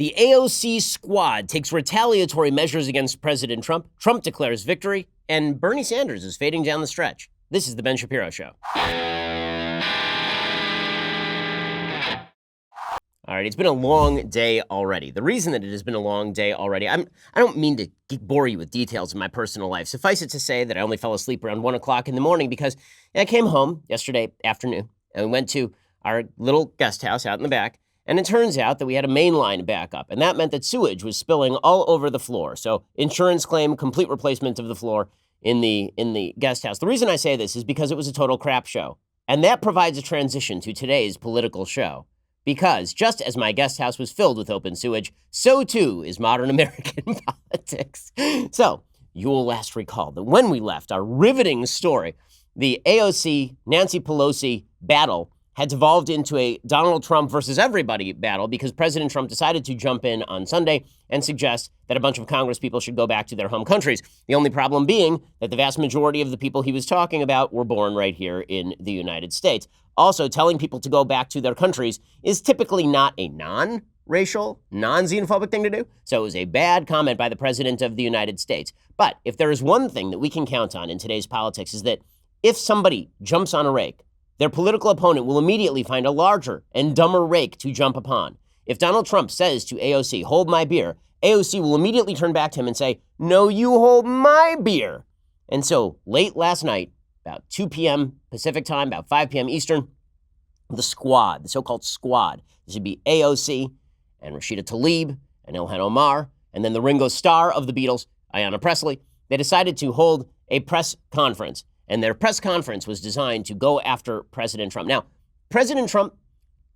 The AOC Squad takes retaliatory measures against President Trump. Trump declares victory, and Bernie Sanders is fading down the stretch. This is The Ben Shapiro Show. All right, it's been a long day already. The reason that it has been a long day already, I don't mean to bore you with details of my personal life. Suffice it to say that I only fell asleep around 1 o'clock in the morning because I came home yesterday afternoon and we went to our little guest house out in the back. And it turns out that we had a main line backup, and that meant that sewage was spilling all over the floor. So insurance claim, complete replacement of the floor in the guest house. The reason I say this is because it was a total crap show. And that provides a transition to today's political show. Because just as my guest house was filled with open sewage, so too is modern American politics. So you will last recall that when we left our riveting story, the AOC Nancy Pelosi battle had devolved into a Donald Trump versus everybody battle because President Trump decided to jump in on Sunday and suggest that a bunch of Congress people should go back to their home countries. The only problem being that the vast majority of the people he was talking about were born right here in the United States. Also, telling people to go back to their countries is typically not a non-racial, non-xenophobic thing to do. So it was a bad comment by the President of the United States. But if there is one thing that we can count on in today's politics is that if somebody jumps on a rake, their political opponent will immediately find a larger and dumber rake to jump upon. If Donald Trump says to AOC, hold my beer, AOC will immediately turn back to him and say, no, you hold my beer. And so late last night, about 2 p.m. Pacific time, about 5 p.m. Eastern, the squad, the so-called squad, this would be AOC and Rashida Tlaib and Ilhan Omar, and then the Ringo Starr of the Beatles, Ayanna Pressley, they decided to hold a press conference. And their press conference was designed to go after President Trump. Now, President Trump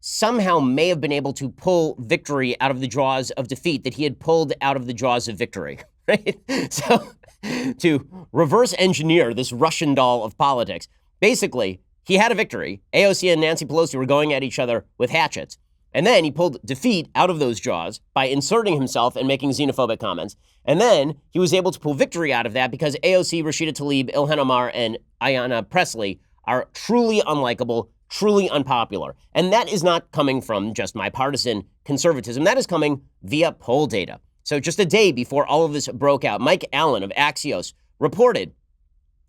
somehow may have been able to pull victory out of the jaws of defeat that he had pulled out of the jaws of victory, right? So to reverse engineer this Russian doll of politics, basically, he had a victory. AOC and Nancy Pelosi were going at each other with hatchets. And then he pulled defeat out of those jaws by inserting himself and making xenophobic comments. And then he was able to pull victory out of that because AOC, Rashida Tlaib, Ilhan Omar, and Ayanna Pressley are truly unlikable, truly unpopular. And that is not coming from just my partisan conservatism. That is coming via poll data. So just a day before all of this broke out, Mike Allen of Axios reported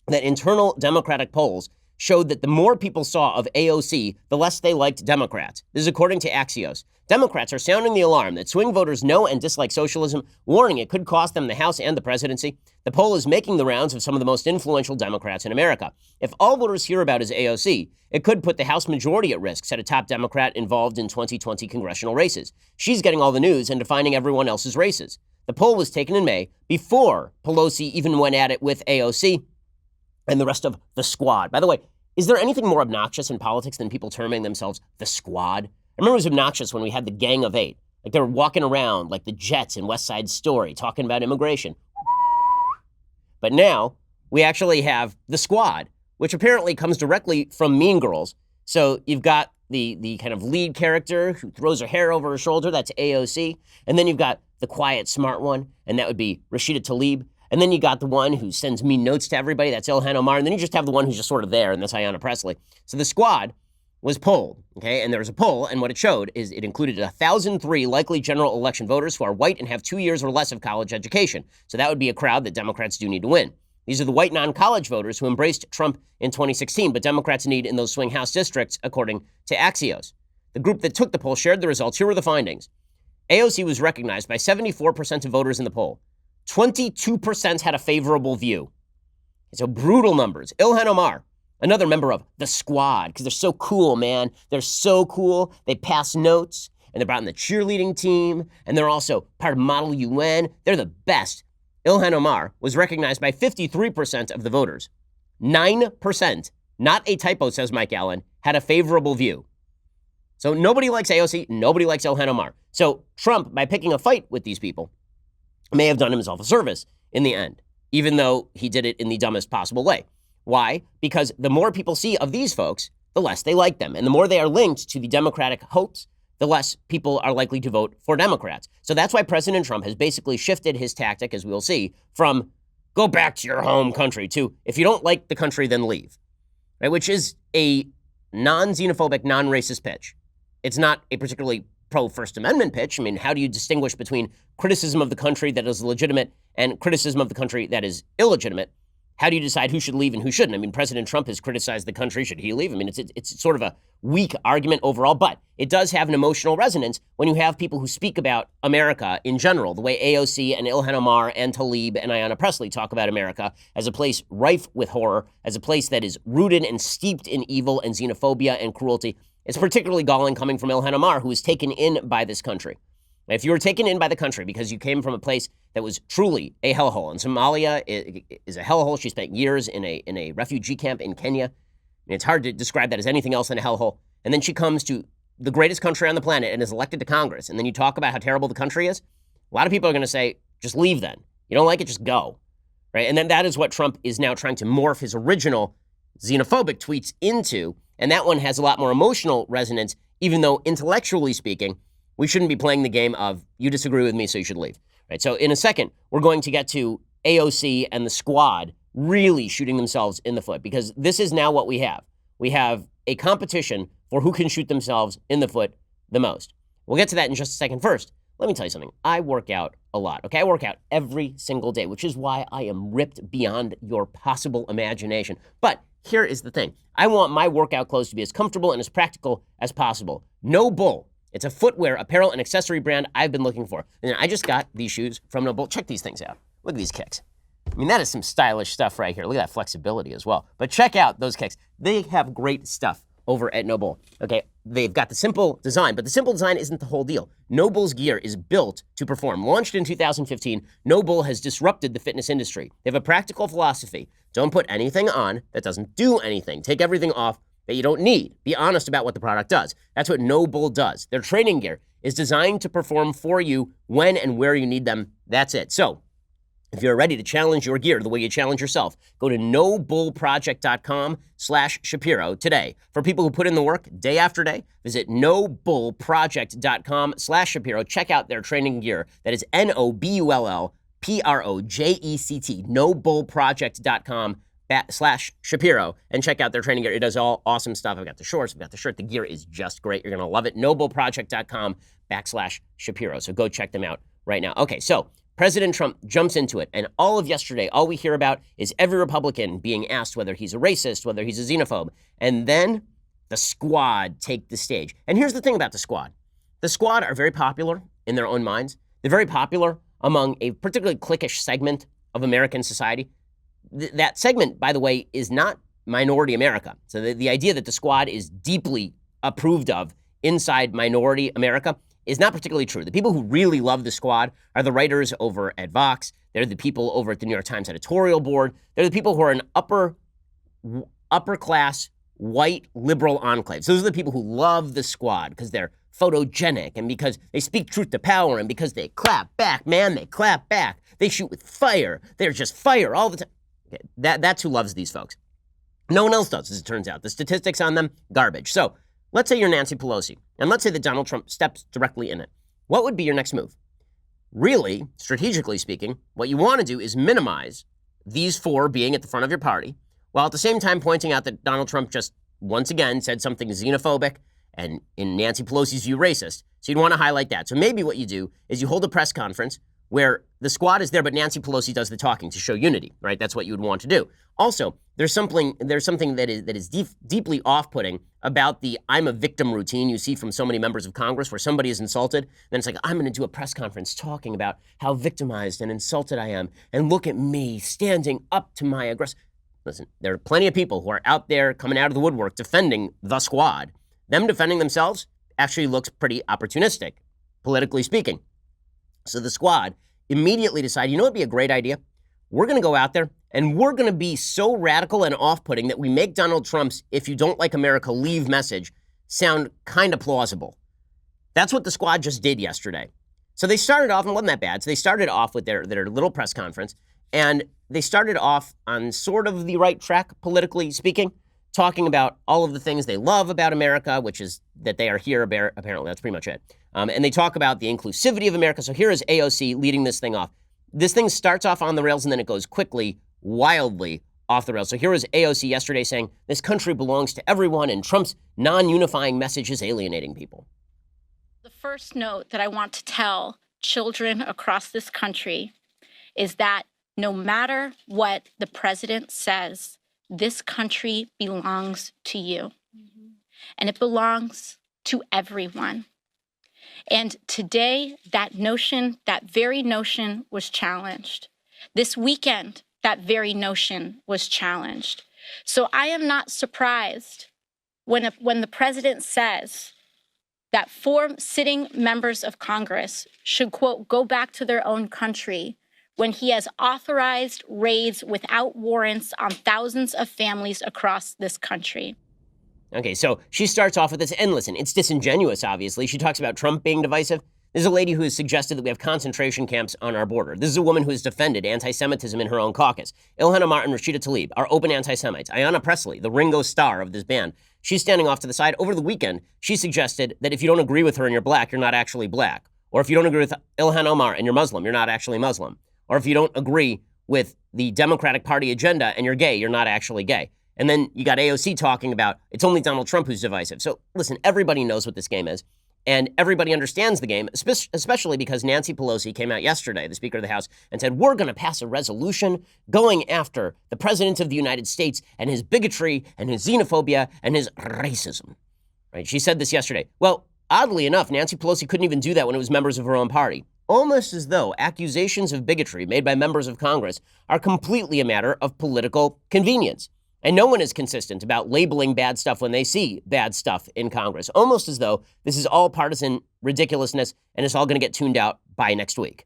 that internal Democratic polls showed that the more people saw of AOC, the less they liked Democrats. This is according to Axios. Democrats are sounding the alarm that swing voters know and dislike socialism, warning it could cost them the House and the presidency. The poll is making the rounds of some of the most influential Democrats in America. If all voters hear about is AOC, it could put the House majority at risk, said a top Democrat involved in 2020 congressional races. She's getting all the news and defining everyone else's races. The poll was taken in May before Pelosi even went at it with AOC and the rest of the squad. By the way, is there anything more obnoxious in politics than people terming themselves the squad? I remember it was obnoxious when we had the Gang of Eight. Like they were walking around like the Jets in West Side Story talking about immigration. But now we actually have the squad, which apparently comes directly from Mean Girls. So you've got the kind of lead character who throws her hair over her shoulder. That's AOC. And then you've got the quiet, smart one. And that would be Rashida Tlaib. And then you got the one who sends mean notes to everybody. That's Ilhan Omar. And then you just have the one who's just sort of there, and that's Ayanna Pressley. So the squad was polled, okay? And there was a poll, and what it showed is it included 1,003 likely general election voters who are white and have 2 years or less of college education. So that would be a crowd that Democrats do need to win. These are the white non-college voters who embraced Trump in 2016, but Democrats need in those swing House districts, according to Axios. The group that took the poll shared the results. Here were the findings. AOC was recognized by 74% of voters in the poll. 22% had a favorable view. So brutal numbers. Ilhan Omar, another member of the squad, because they're so cool, man. They're so cool. They pass notes, and they're brought in the cheerleading team, and they're also part of Model UN. They're the best. Ilhan Omar was recognized by 53% of the voters. 9%, not a typo, says Mike Allen, had a favorable view. So nobody likes AOC, nobody likes Ilhan Omar. So Trump, by picking a fight with these people, may have done himself a service in the end, even though he did it in the dumbest possible way. Why? Because the more people see of these folks, the less they like them. And the more they are linked to the Democratic hopes, the less people are likely to vote for Democrats. So that's why President Trump has basically shifted his tactic, as we'll see, from go back to your home country to if you don't like the country, then leave, right? Which is a non-xenophobic, non-racist pitch. It's not a particularly pro-First Amendment pitch. I mean, how do you distinguish between criticism of the country that is legitimate and criticism of the country that is illegitimate? How do you decide who should leave and who shouldn't? I mean, President Trump has criticized the country. Should he leave? I mean, it's sort of a weak argument overall, but it does have an emotional resonance when you have people who speak about America in general, the way AOC and Ilhan Omar and Tlaib and Ayanna Pressley talk about America as a place rife with horror, as a place that is rooted and steeped in evil and xenophobia and cruelty. It's particularly galling coming from Ilhan Omar, who is taken in by this country. If you were taken in by the country because you came from a place that was truly a hellhole, and Somalia is a hellhole. She spent years in a refugee camp in Kenya. And it's hard to describe that as anything else than a hellhole. And then she comes to the greatest country on the planet and is elected to Congress. And then you talk about how terrible the country is. A lot of people are going to say, just leave then. You don't like it, just go. Right? And then that is what Trump is now trying to morph his original xenophobic tweets into. And that one has a lot more emotional resonance, even though intellectually speaking, we shouldn't be playing the game of you disagree with me, so you should leave. Right? So in a second, we're going to get to AOC and the squad really shooting themselves in the foot, because this is now what we have. We have a competition for who can shoot themselves in the foot the most. We'll get to that in just a second. First, let me tell you something. I work out a lot, okay? I work out every single day, which is why I am ripped beyond your possible imagination. But here is the thing. I want my workout clothes to be as comfortable and as practical as possible. No bull. It's a footwear, apparel, and accessory brand I've been looking for. And I just got these shoes from No Bull. Check these things out. Look at these kicks. I mean, that is some stylish stuff right here. Look at that flexibility as well. But check out those kicks. They have great stuff over at No Bull. Okay, they've got the simple design, but the simple design isn't the whole deal. No Bull's gear is built to perform. Launched in 2015, No Bull has disrupted the fitness industry. They have a practical philosophy. Don't put anything on that doesn't do anything. Take everything off that you don't need. Be honest about what the product does. That's what No Bull does. Their training gear is designed to perform for you when and where you need them. That's it. So if you're ready to challenge your gear the way you challenge yourself, go to nobullproject.com/Shapiro today. For people who put in the work day after day, visit nobullproject.com/Shapiro. Check out their training gear. That is NOBULLPROJECT, nobullproject.com/Shapiro, and check out their training gear. It does all awesome stuff. I've got the shorts, I've got the shirt. The gear is just great. You're going to love it. nobullproject.com/Shapiro. So go check them out right now. Okay, so President Trump jumps into it, and all of yesterday, all we hear about is every Republican being asked whether he's a racist, whether he's a xenophobe, and then the squad take the stage. And here's the thing about the squad. The squad are very popular in their own minds. They're very popular among a particularly cliquish segment of American society. That segment, by the way, is not minority America. So the idea that the squad is deeply approved of inside minority America is not particularly true. The people who really love the squad are the writers over at Vox. They're the people over at the New York Times editorial board. They're the people who are an upper class, white, liberal enclaves. Those are the people who love the squad because they're photogenic and because they speak truth to power and because they clap back, man, they clap back. They shoot with fire. They're just fire all the time. Okay, that's who loves these folks. No one else does, as it turns out. The statistics on them, garbage. So let's say you're Nancy Pelosi, and let's say that Donald Trump steps directly in it. What would be your next move? Really, strategically speaking, what you want to do is minimize these four being at the front of your party, while at the same time pointing out that Donald Trump just once again said something xenophobic and, in Nancy Pelosi's view, racist. So you'd want to highlight that. So maybe what you do is you hold a press conference where the squad is there, but Nancy Pelosi does the talking to show unity, right? That's what you would want to do. Also, there's something that is deeply off-putting about the "I'm a victim" routine you see from so many members of Congress, where somebody is insulted, then it's like, I'm going to do a press conference talking about how victimized and insulted I am, and look at me standing up to my aggressor. Listen, there are plenty of people who are out there coming out of the woodwork defending the squad. Them defending themselves actually looks pretty opportunistic, politically speaking. So the squad immediately decide, you know what would be a great idea? We're going to go out there and we're going to be so radical and off-putting that we make Donald Trump's "if you don't like America, leave" message sound kind of plausible. That's what the squad just did yesterday. So they started off, and it wasn't that bad. So they started off with their little press conference, and they started off on sort of the right track, politically speaking, talking about all of the things they love about America, which is that they are here, apparently. That's pretty much it. And they talk about the inclusivity of America. So here is AOC leading this thing off. This thing starts off on the rails, and then it goes quickly, wildly off the rails. So here was AOC yesterday saying, this country belongs to everyone, and Trump's non-unifying message is alienating people. The first note that I want to tell children across this country is that no matter what the president says, this country belongs to you. And it belongs to everyone. And today, that very notion was challenged. This weekend, that very notion was challenged. So I am not surprised when the president says that 4 sitting members of Congress should, quote, go back to their own country when he has authorized raids without warrants on thousands of families across this country. Okay, so she starts off with this, and listen, it's disingenuous, obviously. She talks about Trump being divisive. This is a lady who has suggested that we have concentration camps on our border. This is a woman who has defended anti-Semitism in her own caucus. Ilhan Omar and Rashida Tlaib are open anti-Semites. Ayanna Pressley, the Ringo Starr of this band, she's standing off to the side. Over the weekend, she suggested that if you don't agree with her and you're black, you're not actually black. Or if you don't agree with Ilhan Omar and you're Muslim, you're not actually Muslim. Or if you don't agree with the Democratic Party agenda and you're gay, you're not actually gay. And then you got AOC talking about it's only Donald Trump who's divisive. So listen, everybody knows what this game is. And everybody understands the game, especially because Nancy Pelosi came out yesterday, the Speaker of the House, and said, we're going to pass a resolution going after the President of the United States and his bigotry and his xenophobia and his racism. Right? She said this yesterday. Well, oddly enough, Nancy Pelosi couldn't even do that when it was members of her own party. Almost as though accusations of bigotry made by members of Congress are completely a matter of political convenience. And no one is consistent about labeling bad stuff when they see bad stuff in Congress, almost as though this is all partisan ridiculousness and it's all going to get tuned out by next week.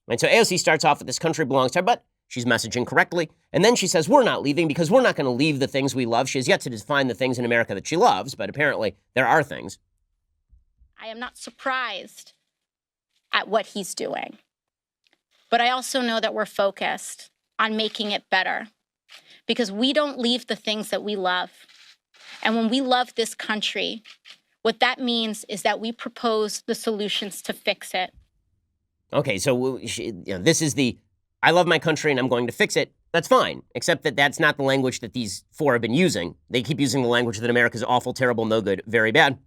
And so AOC starts off with this country belongs to her, but she's messaging correctly. And then she says, we're not leaving because we're not going to leave the things we love. She has yet to define the things in America that she loves, but apparently there are things. I am not surprised at what he's doing, but I also know that we're focused on making it better. Because we don't leave the things that we love. And when we love this country, what that means is that we propose the solutions to fix it. Okay, so this is the, I love my country and I'm going to fix it. That's fine, except that that's not the language that these 4 have been using. They keep using the language that America's awful, terrible, no good, very bad.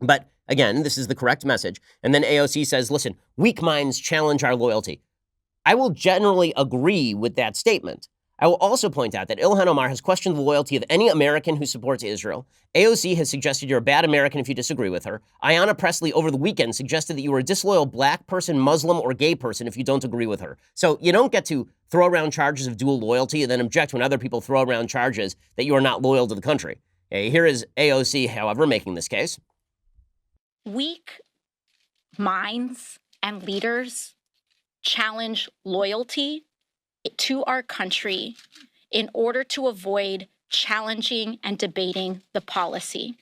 But again, this is the correct message. And then AOC says, listen, weak minds challenge our loyalty. I will generally agree with that statement. I will also point out that Ilhan Omar has questioned the loyalty of any American who supports Israel. AOC has suggested you're a bad American if you disagree with her. Ayanna Pressley over the weekend suggested that you were a disloyal black person, Muslim, or gay person if you don't agree with her. So you don't get to throw around charges of dual loyalty and then object when other people throw around charges that you are not loyal to the country. Here is AOC, however, making this case. Weak minds and leaders challenge loyalty to our country in order to avoid challenging and debating the policy.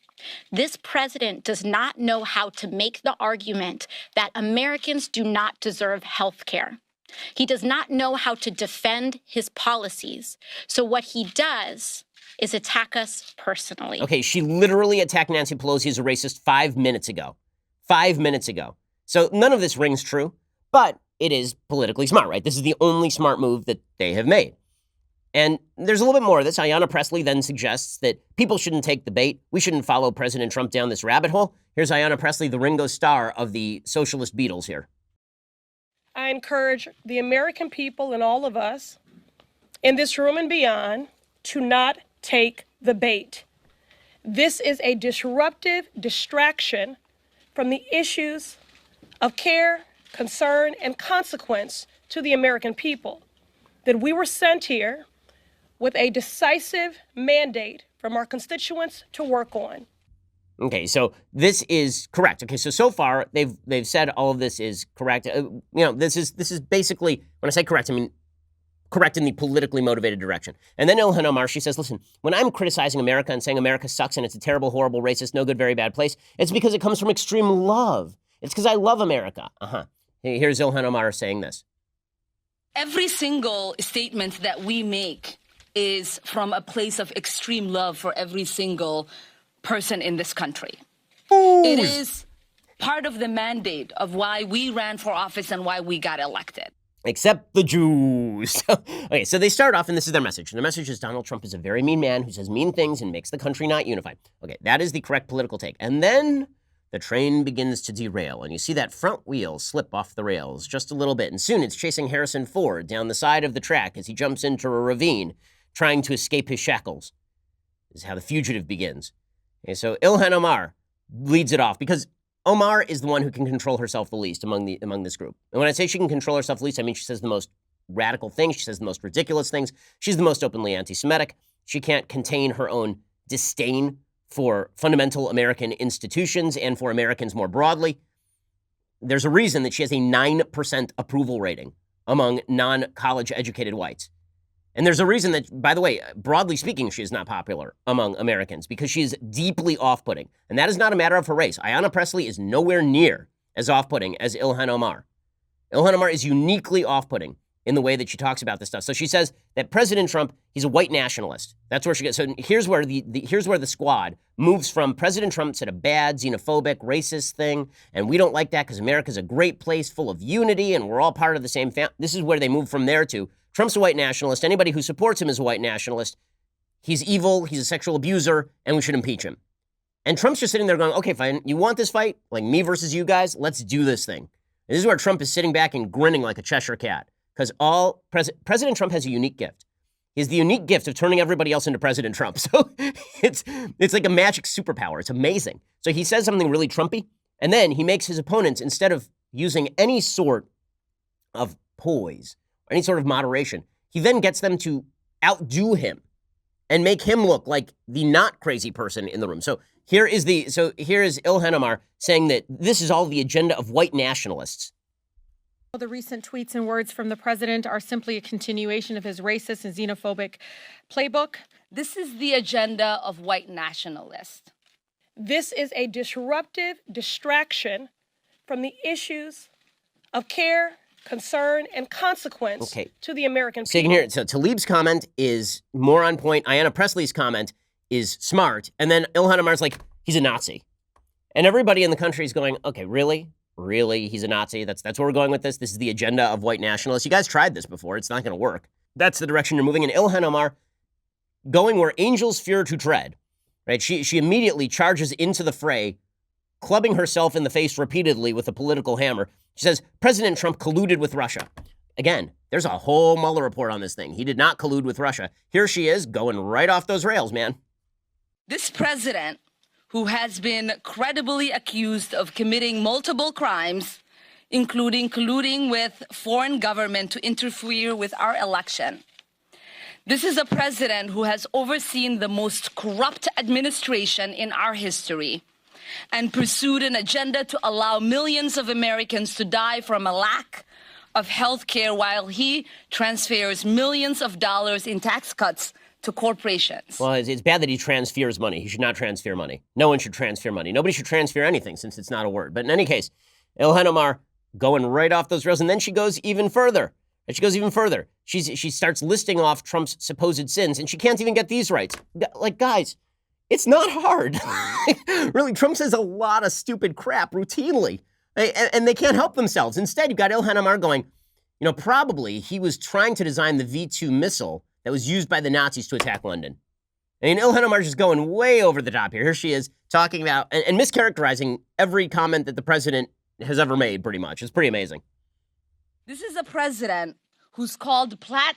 This president does not know how to make the argument that Americans do not deserve health care. He does not know how to defend his policies. So what he does is attack us personally. Okay, she literally attacked Nancy Pelosi as a racist 5 minutes ago. 5 minutes ago. So none of this rings true, but it is politically smart, right? This is the only smart move that they have made. And there's a little bit more of this. Ayanna Pressley then suggests that people shouldn't take the bait. We shouldn't follow President Trump down this rabbit hole. Here's Ayanna Pressley, the Ringo Starr of the socialist Beatles here. I encourage the American people and all of us in this room and beyond to not take the bait. This is a disruptive distraction from the issues of care, concern, and consequence to the American people, that we were sent here with a decisive mandate from our constituents to work on. Okay, so this is correct. Okay, so far they've said all of this is correct. This is basically, when I say correct, I mean correct in the politically motivated direction. And then Ilhan Omar, she says, listen, when I'm criticizing America and saying America sucks and it's a terrible, horrible, racist, no good, very bad place, it's because it comes from extreme love. It's because I love America. Here's Ilhan Omar saying this. Every single statement that we make is from a place of extreme love for every single person in this country. Ooh. It is part of the mandate of why we ran for office and why we got elected. Except the Jews. Okay, so they start off, and this is their message. And the message is Donald Trump is a very mean man who says mean things and makes the country not unified. Okay, that is the correct political take. And then the train begins to derail, and you see that front wheel slip off the rails just a little bit, and soon it's chasing Harrison Ford down the side of the track as he jumps into a ravine, trying to escape his shackles. This is how The Fugitive begins. Okay, so Ilhan Omar leads it off, because Omar is the one who can control herself the least among this group. And when I say she can control herself the least, I mean she says the most radical things, she says the most ridiculous things, she's the most openly anti-Semitic, she can't contain her own disdain for fundamental American institutions and for Americans more broadly. There's a reason that she has a 9% approval rating among non-college educated whites. And there's a reason that, by the way, broadly speaking, she is not popular among Americans, because she is deeply off-putting. And that is not a matter of her race. Ayanna Pressley is nowhere near as off-putting as Ilhan Omar. Ilhan Omar is uniquely off-putting in the way that she talks about this stuff. So she says that President Trump, he's a white nationalist. That's where she gets. So here's where the squad moves from President Trump said a bad, xenophobic, racist thing, and we don't like that because America's a great place full of unity and we're all part of the same family. This is where they move from there to Trump's a white nationalist. Anybody who supports him is a white nationalist. He's evil. He's a sexual abuser, and we should impeach him. And Trump's just sitting there going, okay, fine. You want this fight? Like me versus you guys? Let's do this thing. And this is where Trump is sitting back and grinning like a Cheshire cat. Because President Trump has a unique gift. He has the unique gift of turning everybody else into President Trump. So it's like a magic superpower. It's amazing. So he says something really Trumpy, and then he makes his opponents, instead of using any sort of poise, or any sort of moderation, he then gets them to outdo him and make him look like the not crazy person in the room. So here is Ilhan Omar saying that this is all the agenda of white nationalists. The recent tweets and words from the president are simply a continuation of his racist and xenophobic playbook. This is the agenda of white nationalists. This is a disruptive distraction from the issues of care, concern, and consequence to the American people. So you can hear it. So Tlaib's comment is more on point. Ayanna Pressley's comment is smart. And then Ilhan Omar's like, he's a Nazi. And everybody in the country is going, okay, really? Really? He's a Nazi? That's where we're going with this? This is the agenda of white nationalists? You guys tried this before. It's not going to work. That's the direction you're moving. And Ilhan Omar, going where angels fear to tread, right? She immediately charges into the fray, clubbing herself in the face repeatedly with a political hammer. She says, President Trump colluded with Russia. Again, there's a whole Mueller report on this thing. He did not collude with Russia. Here she is going right off those rails, man. This president, who has been credibly accused of committing multiple crimes, including colluding with foreign government to interfere with our election. This is a president who has overseen the most corrupt administration in our history and pursued an agenda to allow millions of Americans to die from a lack of health care while he transfers millions of dollars in tax cuts to corporations. Well, it's bad that he transfers money. He should not transfer money. No one should transfer money. Nobody should transfer anything since it's not a word. But in any case, Ilhan Omar going right off those rails. And then she goes even further. She starts listing off Trump's supposed sins, and she can't even get these right. Like, guys, it's not hard. Really, Trump says a lot of stupid crap routinely, and they can't help themselves. Instead, you've got Ilhan Omar going, probably he was trying to design the V-2 missile that was used by the Nazis to attack London. I mean, Ilhan Omar is just going way over the top here. Here she is talking about and mischaracterizing every comment that the president has ever made, pretty much. It's pretty amazing. This is a president who's called black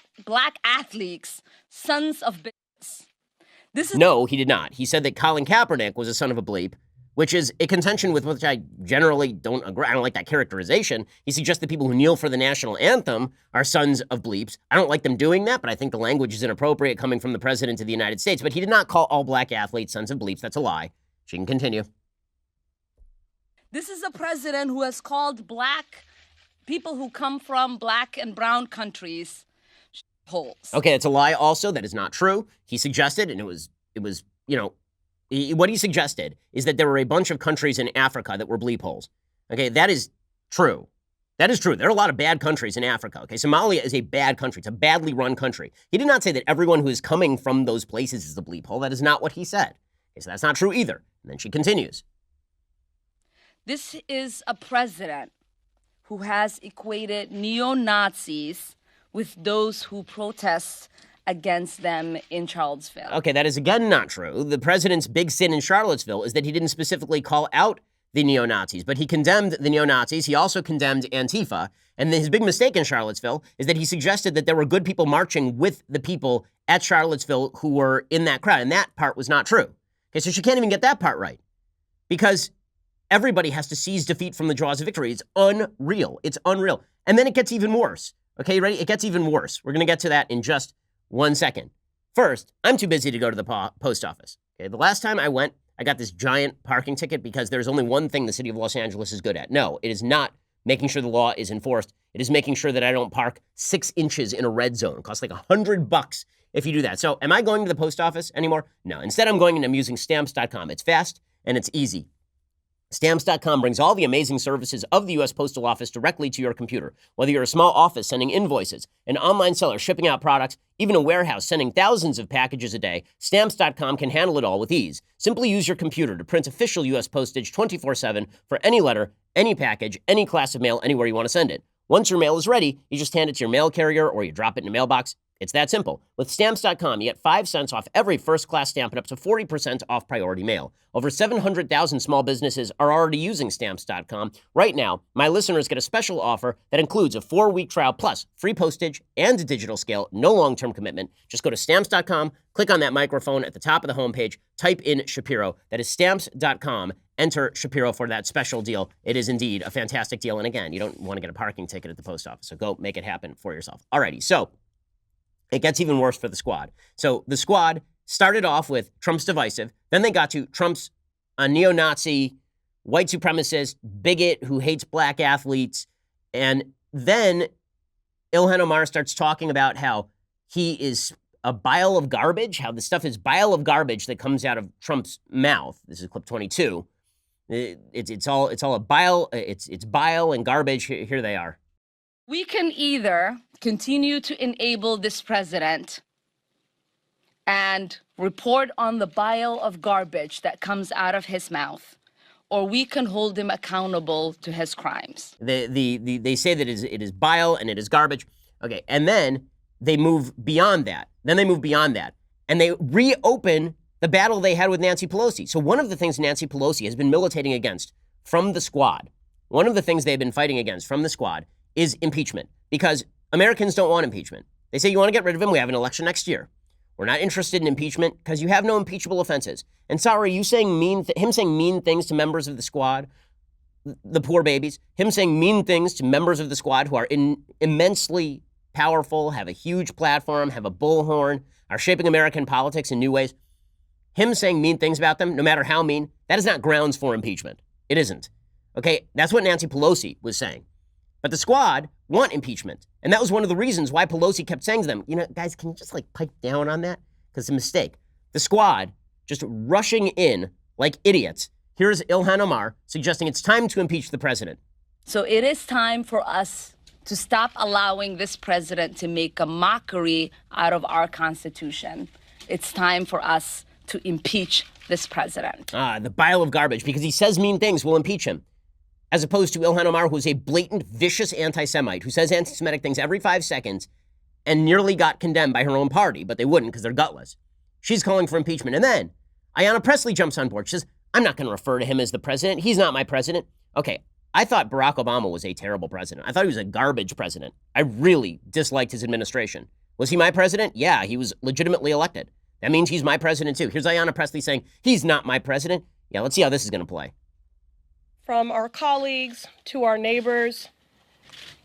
athletes sons of bitches. No, he did not. He said that Colin Kaepernick was a son of a bleep, which is a contention with which I generally don't agree. I don't like that characterization. He suggests that people who kneel for the national anthem are sons of bleeps. I don't like them doing that, but I think the language is inappropriate coming from the president of the United States. But he did not call all black athletes sons of bleeps. That's a lie. She can continue. This is a president who has called black people who come from black and brown countries holes. Okay, that's a lie also. That is not true. He suggested, and it was what he suggested is that there were a bunch of countries in Africa that were bleep holes. Okay, that is true. That is true. There are a lot of bad countries in Africa. Okay, Somalia is a bad country. It's a badly run country. He did not say that everyone who is coming from those places is a bleep hole. That is not what he said. Okay, so that's not true either. And then she continues. This is a president who has equated neo-Nazis with those who protest against them in Charlottesville. Okay, that is again not true. The president's big sin in Charlottesville is that he didn't specifically call out the neo-Nazis, but he condemned the neo-Nazis. He also condemned Antifa. And his big mistake in Charlottesville is that he suggested that there were good people marching with the people at Charlottesville who were in that crowd. And that part was not true. Okay, so she can't even get that part right because everybody has to seize defeat from the jaws of victory. It's unreal. It's unreal. And then it gets even worse. Okay, ready? It gets even worse. We're going to get to that in just 1 second. First, I'm too busy to go to the post office. Okay, the last time I went, I got this giant parking ticket because there's only one thing the city of Los Angeles is good at. No, it is not making sure the law is enforced. It is making sure that I don't park 6 inches in a red zone. It costs like $100 if you do that. So am I going to the post office anymore? No. Instead, I'm going and I'm using stamps.com. It's fast and it's easy. Stamps.com brings all the amazing services of the U.S. Postal Office directly to your computer. Whether you're a small office sending invoices, an online seller shipping out products, even a warehouse sending thousands of packages a day, Stamps.com can handle it all with ease. Simply use your computer to print official U.S. postage 24/7 for any letter, any package, any class of mail, anywhere you want to send it. Once your mail is ready, you just hand it to your mail carrier or you drop it in a mailbox. It's that simple. With Stamps.com, you get 5 cents off every first-class stamp and up to 40% off priority mail. Over 700,000 small businesses are already using Stamps.com. Right now, my listeners get a special offer that includes a 4-week trial plus free postage and a digital scale, no long-term commitment. Just go to Stamps.com, click on that microphone at the top of the homepage, type in Shapiro. That is Stamps.com. Enter Shapiro for that special deal. It is indeed a fantastic deal. And again, you don't want to get a parking ticket at the post office, so go make it happen for yourself. Alrighty, so it gets even worse for the squad. So the squad started off with Trump's divisive. Then they got to Trump's a neo-Nazi, white supremacist, bigot who hates black athletes. And then Ilhan Omar starts talking about how he is a bile of garbage, how the stuff is bile of garbage that comes out of Trump's mouth. This is clip 22. It's all a bile. It's bile and garbage. Here they are. We can either continue to enable this president and report on the bile of garbage that comes out of his mouth, or we can hold him accountable to his crimes. They say that it is bile and it is garbage. Okay, and then they move beyond that. And they reopen the battle they had with Nancy Pelosi. So one of the things Nancy Pelosi has been militating against from the squad, one of the things they've been fighting against from the squad is impeachment, because Americans don't want impeachment. They say, you want to get rid of him? We have an election next year. We're not interested in impeachment because you have no impeachable offenses. And sorry, you saying him saying mean things to members of the squad, the poor babies, him saying mean things to members of the squad who are immensely powerful, have a huge platform, have a bullhorn, are shaping American politics in new ways. Him saying mean things about them, no matter how mean, that is not grounds for impeachment. It isn't. Okay, that's what Nancy Pelosi was saying. But the squad want impeachment. And that was one of the reasons why Pelosi kept saying to them, guys, can you just pipe down on that? Because it's a mistake. The squad just rushing in like idiots. Here's Ilhan Omar suggesting it's time to impeach the president. So it is time for us to stop allowing this president to make a mockery out of our Constitution. It's time for us to impeach this president. The bile of garbage, because he says mean things, we'll impeach him. As opposed to Ilhan Omar, who's a blatant, vicious anti-Semite, who says anti-Semitic things every 5 seconds and nearly got condemned by her own party, but they wouldn't because they're gutless. She's calling for impeachment. And then Ayanna Pressley jumps on board. She says, I'm not going to refer to him as the president. He's not my president. Okay, I thought Barack Obama was a terrible president. I thought he was a garbage president. I really disliked his administration. Was he my president? Yeah, he was legitimately elected. That means he's my president too. Here's Ayanna Pressley saying, he's not my president. Yeah, let's see how this is going to play. From our colleagues to our neighbors,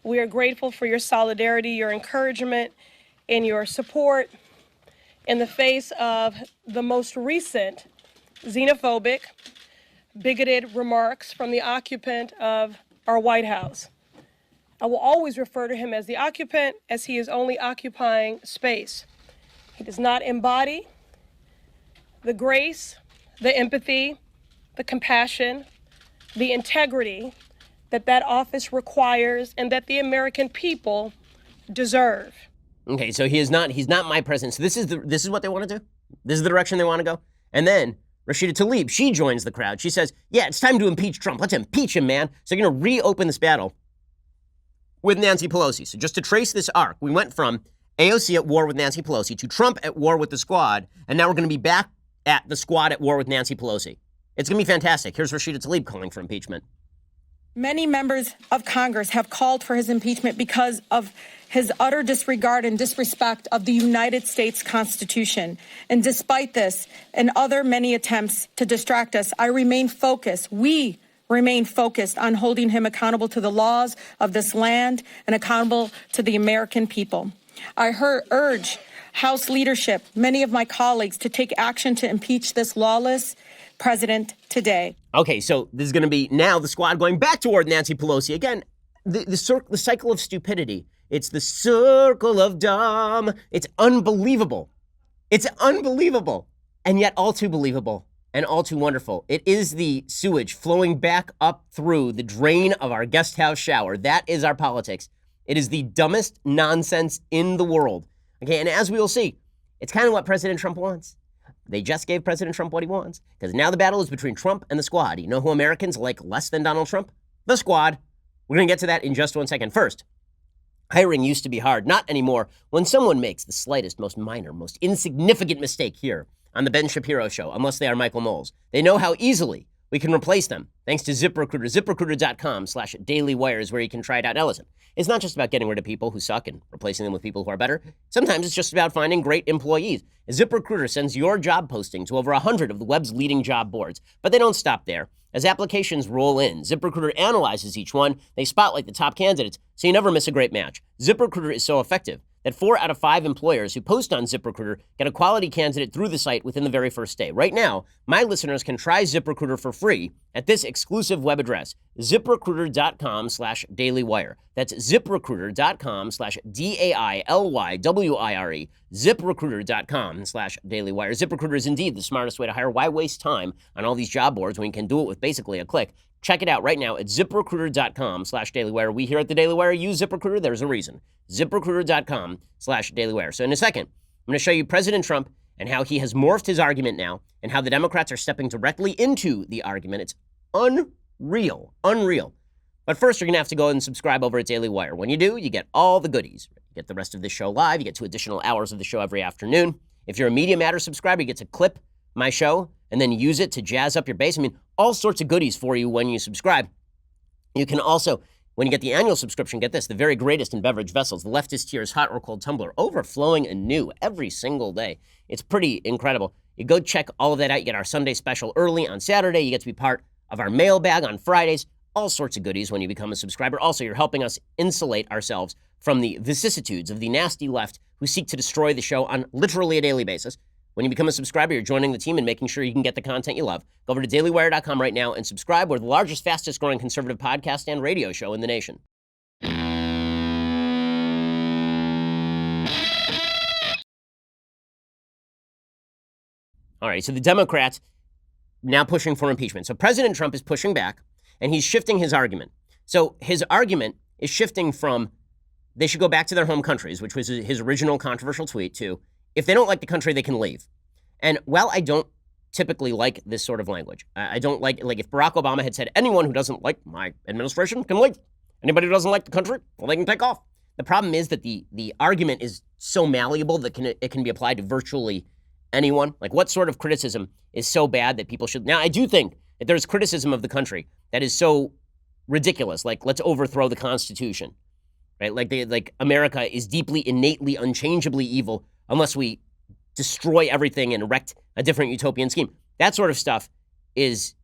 we are grateful for your solidarity, your encouragement, and your support in the face of the most recent xenophobic, bigoted remarks from the occupant of our White House. I will always refer to him as the occupant, as he is only occupying space. He does not embody the grace, the empathy, the compassion, the integrity that office requires and that the American people deserve. Okay, so he's not my president. So this is what they want to do? This is the direction they want to go? And then Rashida Tlaib, she joins the crowd. She says, yeah, it's time to impeach Trump. Let's impeach him, man. So you're going to reopen this battle with Nancy Pelosi. So just to trace this arc, we went from AOC at war with Nancy Pelosi to Trump at war with the squad, and now we're going to be back at the squad at war with Nancy Pelosi. It's going to be fantastic. Here's Rashida Tlaib calling for impeachment. Many members of Congress have called for his impeachment because of his utter disregard and disrespect of the United States Constitution. And despite this and other many attempts to distract us, I remain focused. We remain focused on holding him accountable to the laws of this land and accountable to the American people. I urge House leadership, many of my colleagues, to take action to impeach this lawless president today. Okay, so this is going to be now the squad going back toward Nancy Pelosi. Again, the cycle of stupidity. It's the circle of dumb. It's unbelievable. It's unbelievable. And yet all too believable and all too wonderful. It is the sewage flowing back up through the drain of our guest house shower. That is our politics. It is the dumbest nonsense in the world. Okay, and as we will see, it's kind of what President Trump wants. They just gave President Trump what he wants, because now the battle is between Trump and the squad. You know who Americans like less than Donald Trump? The squad. We're going to get to that in just 1 second. First, hiring used to be hard, not anymore. When someone makes the slightest, most minor, most insignificant mistake here on the Ben Shapiro show, unless they are Michael Knowles, they know how easily we can replace them thanks to ZipRecruiter. ZipRecruiter.com/dailywire is where you can try it out. Now listen, it's not just about getting rid of people who suck and replacing them with people who are better. Sometimes it's just about finding great employees. ZipRecruiter sends your job posting to over 100 of the web's leading job boards. But they don't stop there. As applications roll in, ZipRecruiter analyzes each one. They spotlight the top candidates, so you never miss a great match. ZipRecruiter is so effective that 4 out of 5 employers who post on ZipRecruiter get a quality candidate through the site within the very first day. Right now, my listeners can try ZipRecruiter for free at this exclusive web address, ZipRecruiter.com/dailywire. That's ZipRecruiter.com/DAILYWIRE. ZipRecruiter.com/dailywire. ZipRecruiter is indeed the smartest way to hire. Why waste time on all these job boards when you can do it with basically a click? Check it out right now at ZipRecruiter.com/dailywire. We here at the Daily Wire use ZipRecruiter. There's a reason. ZipRecruiter.com/dailywire. So in a second, I'm going to show you President Trump and how he has morphed his argument now and how the Democrats are stepping directly into the argument. It's unreal. But first, you're going to have to go and subscribe over at Daily Wire. When you do, you get all the goodies. You get the rest of the show live. You get 2 additional hours of the show every afternoon. If you're a Media Matters subscriber, you get to clip my show and then use it to jazz up your base. I mean, all sorts of goodies for you when you subscribe. You can also, when you get the annual subscription, get this, the very greatest in beverage vessels, the Leftist Tears hot or cold tumbler, overflowing anew every single day. It's pretty incredible. You go check all of that out. You get our Sunday special early on Saturday. You get to be part of our mailbag on Fridays. All sorts of goodies when you become a subscriber. Also, you're helping us insulate ourselves from the vicissitudes of the nasty left who seek to destroy the show on literally a daily basis. When you become a subscriber, you're joining the team and making sure you can get the content you love. Go over to dailywire.com right now and subscribe. We're the largest, fastest growing conservative podcast and radio show in the nation. All right, so the Democrats now pushing for impeachment. So President Trump is pushing back, and he's shifting his argument. So his argument is shifting from they should go back to their home countries, which was his original controversial tweet, to if they don't like the country, they can leave. And while I don't typically like this sort of language, I don't like if Barack Obama had said, anyone who doesn't like my administration can leave. Anybody who doesn't like the country, well, they can take off. The problem is that the argument is so malleable that it can be applied to virtually anyone. Like, what sort of criticism is so bad that people should... Now, I do think that there's criticism of the country that is so ridiculous, like, let's overthrow the Constitution, right? Like America is deeply, innately, unchangeably evil unless we destroy everything and erect a different utopian scheme. That sort of stuff is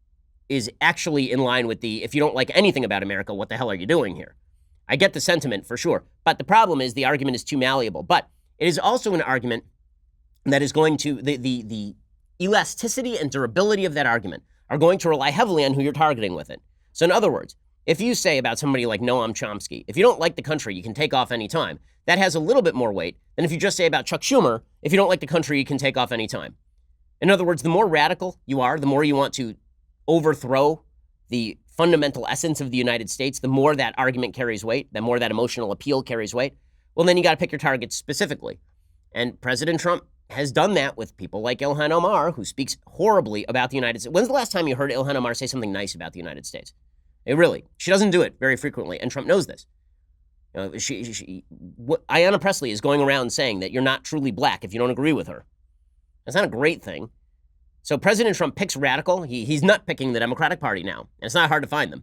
actually in line with the, if you don't like anything about America, what the hell are you doing here? I get the sentiment for sure. But the problem is the argument is too malleable. But it is also an argument that is going to, the elasticity and durability of that argument are going to rely heavily on who you're targeting with it. So in other words, if you say about somebody like Noam Chomsky, if you don't like the country, you can take off anytime, that has a little bit more weight than if you just say about Chuck Schumer, if you don't like the country, you can take off anytime. In other words, the more radical you are, the more you want to overthrow the fundamental essence of the United States, the more that argument carries weight, the more that emotional appeal carries weight. Well, then you got to pick your targets specifically. And President Trump has done that with people like Ilhan Omar, who speaks horribly about the United States. When's the last time you heard Ilhan Omar say something nice about the United States? She doesn't do it very frequently, and Trump knows this. Ayanna Pressley is going around saying that you're not truly black if you don't agree with her. That's not a great thing. So President Trump picks radical. He's not picking the Democratic Party now. And it's not hard to find them.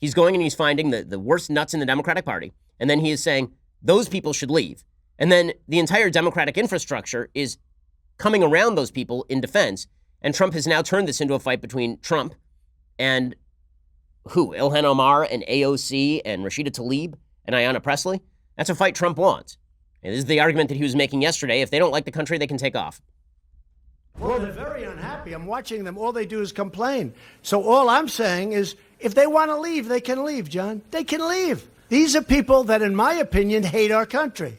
He's going and he's finding the worst nuts in the Democratic Party. And then he is saying those people should leave. And then the entire Democratic infrastructure is coming around those people in defense. And Trump has now turned this into a fight between Trump and who? Ilhan Omar and AOC and Rashida Tlaib and Ayanna Pressley? That's a fight Trump wants. And this is the argument that he was making yesterday. If they don't like the country, they can take off. Well, they're very unhappy. I'm watching them. All they do is complain. So all I'm saying is if they want to leave, they can leave, John. They can leave. These are people that, in my opinion, hate our country.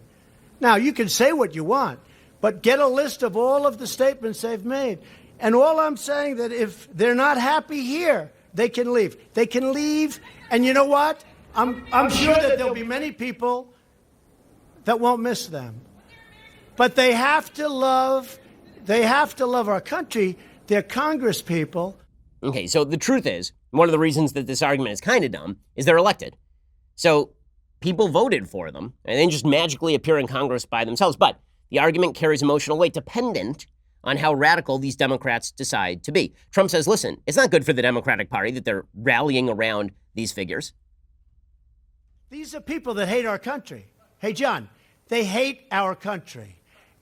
Now, you can say what you want, but get a list of all of the statements they've made. And all I'm saying that if they're not happy here, they can leave. They can leave. And you know what? I'm sure that there'll be many people that won't miss them. But they have to love our country. They're Congress people. Okay, so the truth is, one of the reasons that this argument is kind of dumb is they're elected. So people voted for them, and they just magically appear in Congress by themselves. But the argument carries emotional weight dependent on how radical these Democrats decide to be. Trump says, listen, it's not good for the Democratic Party that they're rallying around these figures. These are people that hate our country. Hey, John, they hate our country.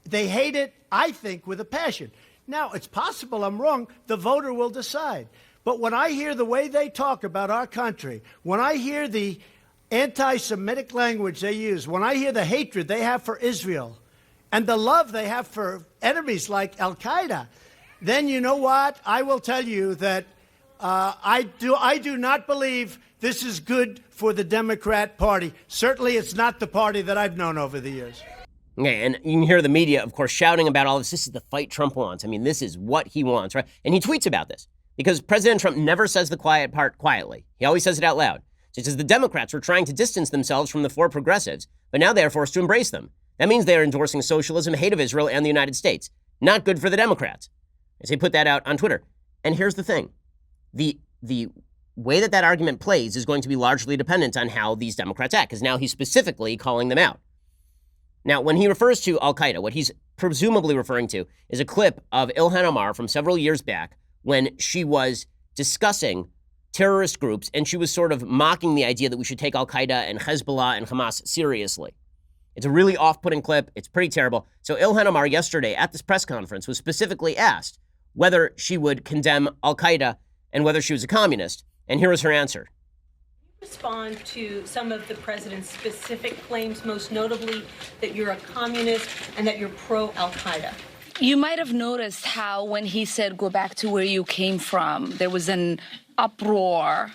They hate it, I think, with a passion. Now, it's possible I'm wrong. The voter will decide. But when I hear the way they talk about our country, when I hear the anti-Semitic language they use, when I hear the hatred they have for Israel and the love they have for enemies like Al-Qaeda, then you know what? I will tell you that I do not believe this is good for the Democrat Party. Certainly it's not the party that I've known over the years. Okay, and you can hear the media, of course, shouting about all this. This is the fight Trump wants. I mean, this is what he wants, right? And he tweets about this because President Trump never says the quiet part quietly. He always says it out loud. So he says the Democrats were trying to distance themselves from the four progressives, but now they are forced to embrace them. That means they are endorsing socialism, hate of Israel, and the United States. Not good for the Democrats. As he put that out on Twitter. And here's the thing. The way that argument plays is going to be largely dependent on how these Democrats act, because now he's specifically calling them out. Now, when he refers to Al-Qaeda, what he's presumably referring to is a clip of Ilhan Omar from several years back when she was discussing terrorist groups and she was sort of mocking the idea that we should take Al-Qaeda and Hezbollah and Hamas seriously. It's a really off-putting clip. It's pretty terrible. So Ilhan Omar yesterday at this press conference was specifically asked whether she would condemn Al-Qaeda and whether she was a communist. And here was her answer. Respond to some of the president's specific claims, most notably that you're a communist and that you're pro-Al-Qaeda. You might have noticed how when he said, go back to where you came from, there was an uproar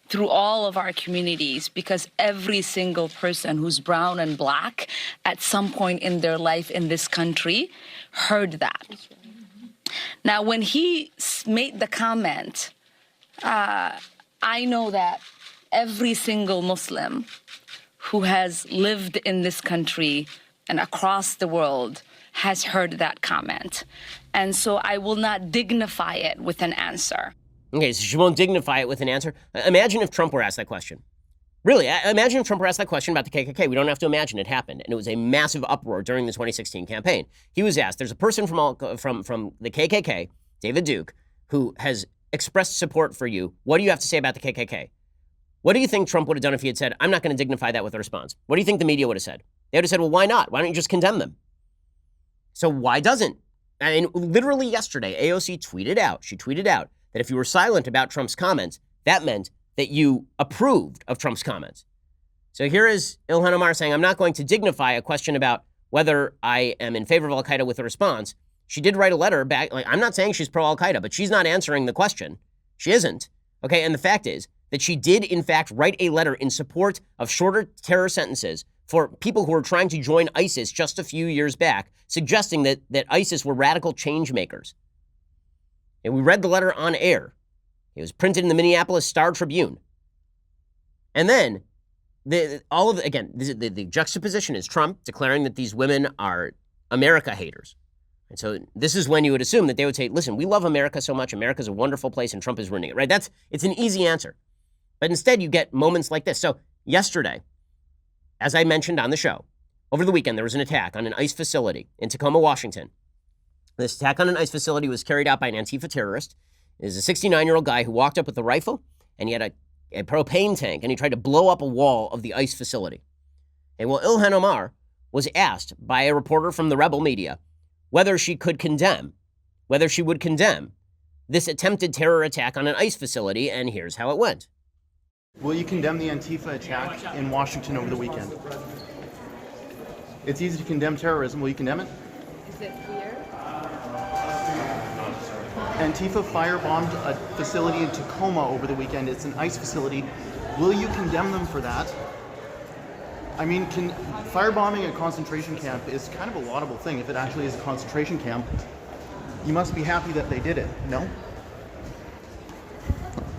through all of our communities because every single person who's brown and black at some point in their life in this country heard that. Now, when he made the comment, I know that every single Muslim who has lived in this country and across the world has heard that comment. And so I will not dignify it with an answer. Okay, so she won't dignify it with an answer. Imagine if Trump were asked that question. Really, imagine if Trump were asked that question about the KKK. We don't have to imagine it happened. And it was a massive uproar during the 2016 campaign. He was asked, there's a person from the KKK, David Duke, who has expressed support for you. What do you have to say about the KKK? What do you think Trump would have done if he had said, I'm not going to dignify that with a response? What do you think the media would have said? They would have said, well, why not? Why don't you just condemn them? So why doesn't? I mean, literally yesterday, AOC tweeted out, that if you were silent about Trump's comments, that meant that you approved of Trump's comments. So here is Ilhan Omar saying, I'm not going to dignify a question about whether I am in favor of Al-Qaeda with a response. She did write a letter back. Like, I'm not saying she's pro-Al-Qaeda, but she's not answering the question. She isn't. Okay, and the fact is that she did, in fact, write a letter in support of shorter terror sentences for people who were trying to join ISIS just a few years back, suggesting that ISIS were radical change makers. And we read the letter on air. It was printed in the Minneapolis Star-Tribune. And then, the juxtaposition is Trump declaring that these women are America haters. And so this is when you would assume that they would say, listen, we love America so much. America's a wonderful place and Trump is ruining it, right? It's an easy answer. But instead, you get moments like this. So yesterday, as I mentioned on the show, over the weekend, there was an attack on an ICE facility in Tacoma, Washington. This attack on an ICE facility was carried out by an Antifa terrorist. It is a 69-year-old guy who walked up with a rifle, and he had a propane tank, and he tried to blow up a wall of the ICE facility. And well, Ilhan Omar was asked by a reporter from the rebel media whether she would condemn this attempted terror attack on an ICE facility, and here's how it went. Will you condemn the Antifa attack in Washington over the weekend? It's easy to condemn terrorism. Will you condemn it? Is it clear? Antifa firebombed a facility in Tacoma over the weekend. It's an ICE facility. Will you condemn them for that? I mean, firebombing a concentration camp is kind of a laudable thing. If it actually is a concentration camp, you must be happy that they did it, no?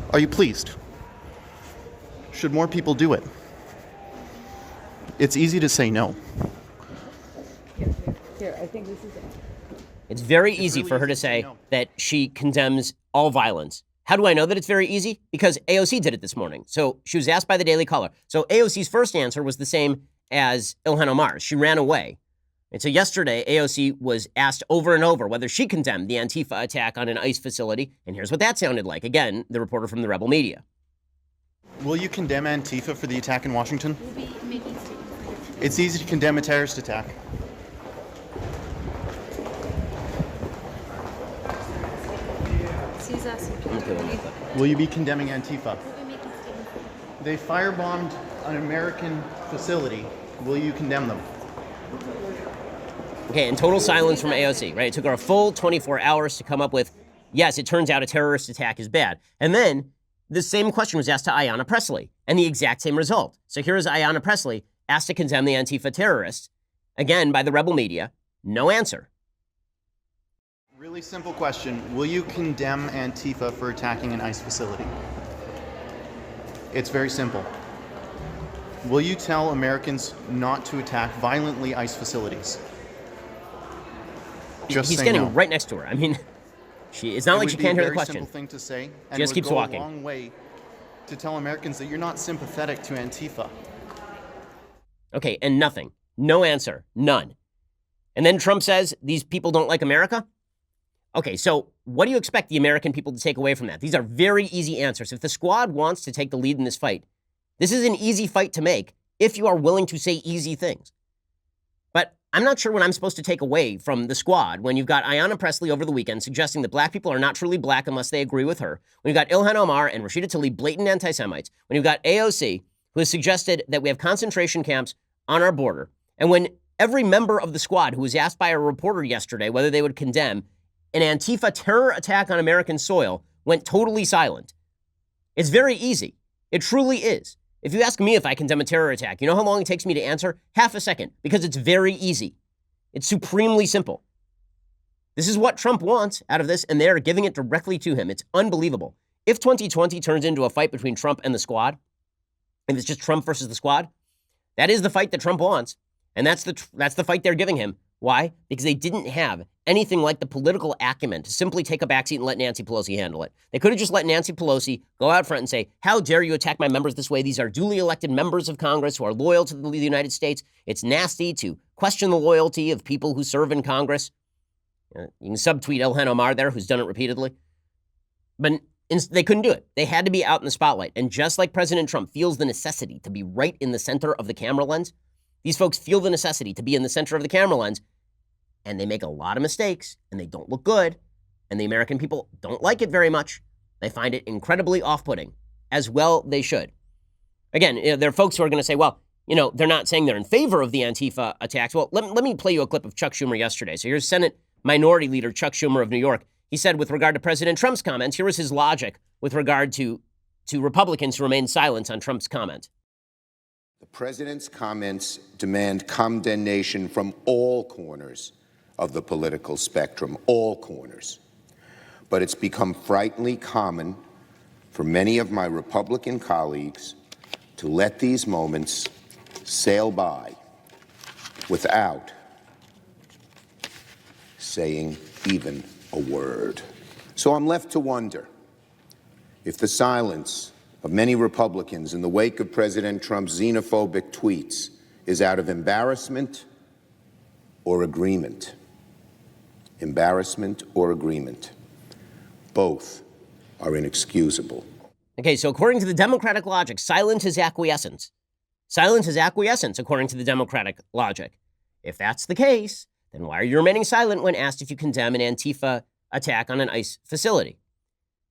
Are you pleased? Should more people do it? It's easy to say no. Here, I think this is it. It's very easy for her to say that she condemns all violence. How do I know that it's very easy? Because AOC did it this morning. So she was asked by the Daily Caller. So AOC's first answer was the same as Ilhan Omar's. She ran away. And so yesterday, AOC was asked over and over whether she condemned the Antifa attack on an ICE facility. And here's what that sounded like. Again, the reporter from the rebel media. Will you condemn Antifa for the attack in Washington? It's easy to condemn a terrorist attack. Will you be condemning Antifa? They firebombed an American facility. Will you condemn them? Okay, and total silence from AOC, right? It took her a full 24 hours to come up with, yes, it turns out a terrorist attack is bad. And then the same question was asked to Ayanna Pressley, and the exact same result. So here is Ayanna Pressley asked to condemn the Antifa terrorists, again by the rebel media, no answer. Really simple question. Will you condemn Antifa for attacking an ICE facility? It's very simple. Will you tell Americans not to attack violently ICE facilities? He's standing right next to her. I mean, it's not like she can't hear the question. It would be a very simple thing to say, and she just keeps walking. It would go a long way to tell Americans that you're not sympathetic to Antifa. Okay, and nothing. No answer. None. And then Trump says these people don't like America? Okay, so what do you expect the American people to take away from that? These are very easy answers. If the squad wants to take the lead in this fight, this is an easy fight to make if you are willing to say easy things. But I'm not sure what I'm supposed to take away from the squad when you've got Ayanna Pressley over the weekend suggesting that black people are not truly black unless they agree with her. When you've got Ilhan Omar and Rashida Tlaib, blatant anti-Semites. When you've got AOC, who has suggested that we have concentration camps on our border. And when every member of the squad who was asked by a reporter yesterday whether they would condemn an Antifa terror attack on American soil went totally silent. It's very easy. It truly is. If you ask me if I condemn a terror attack, you know how long it takes me to answer? Half a second, because it's very easy. It's supremely simple. This is what Trump wants out of this, and they are giving it directly to him. It's unbelievable. If 2020 turns into a fight between Trump and the squad, if it's just Trump versus the squad, that is the fight that Trump wants, and that's the fight they're giving him. Why? Because they didn't have anything like the political acumen to simply take a backseat and let Nancy Pelosi handle it. They could have just let Nancy Pelosi go out front and say, how dare you attack my members this way? These are duly elected members of Congress who are loyal to the United States. It's nasty to question the loyalty of people who serve in Congress. You can subtweet Ilhan Omar there, who's done it repeatedly. But they couldn't do it. They had to be out in the spotlight. And just like President Trump feels the necessity to be right in the center of the camera lens, these folks feel the necessity to be in the center of the camera lens, and they make a lot of mistakes, and they don't look good, and the American people don't like it very much. They find it incredibly off-putting, as well they should. Again, there are folks who are going to say, well, they're not saying they're in favor of the Antifa attacks. Well, let me play you a clip of Chuck Schumer yesterday. So here's Senate Minority Leader Chuck Schumer of New York. He said with regard to President Trump's comments, here was his logic with regard to Republicans who remained silent on Trump's comment. The president's comments demand condemnation from all corners of the political spectrum, all corners. But it's become frighteningly common for many of my Republican colleagues to let these moments sail by without saying even a word. So I'm left to wonder if the silence of many Republicans in the wake of President Trump's xenophobic tweets is out of embarrassment or agreement. Embarrassment or agreement. Both are inexcusable. Okay, so according to the Democratic logic, silence is acquiescence. Silence is acquiescence, according to the Democratic logic. If that's the case, then why are you remaining silent when asked if you condemn an Antifa attack on an ICE facility?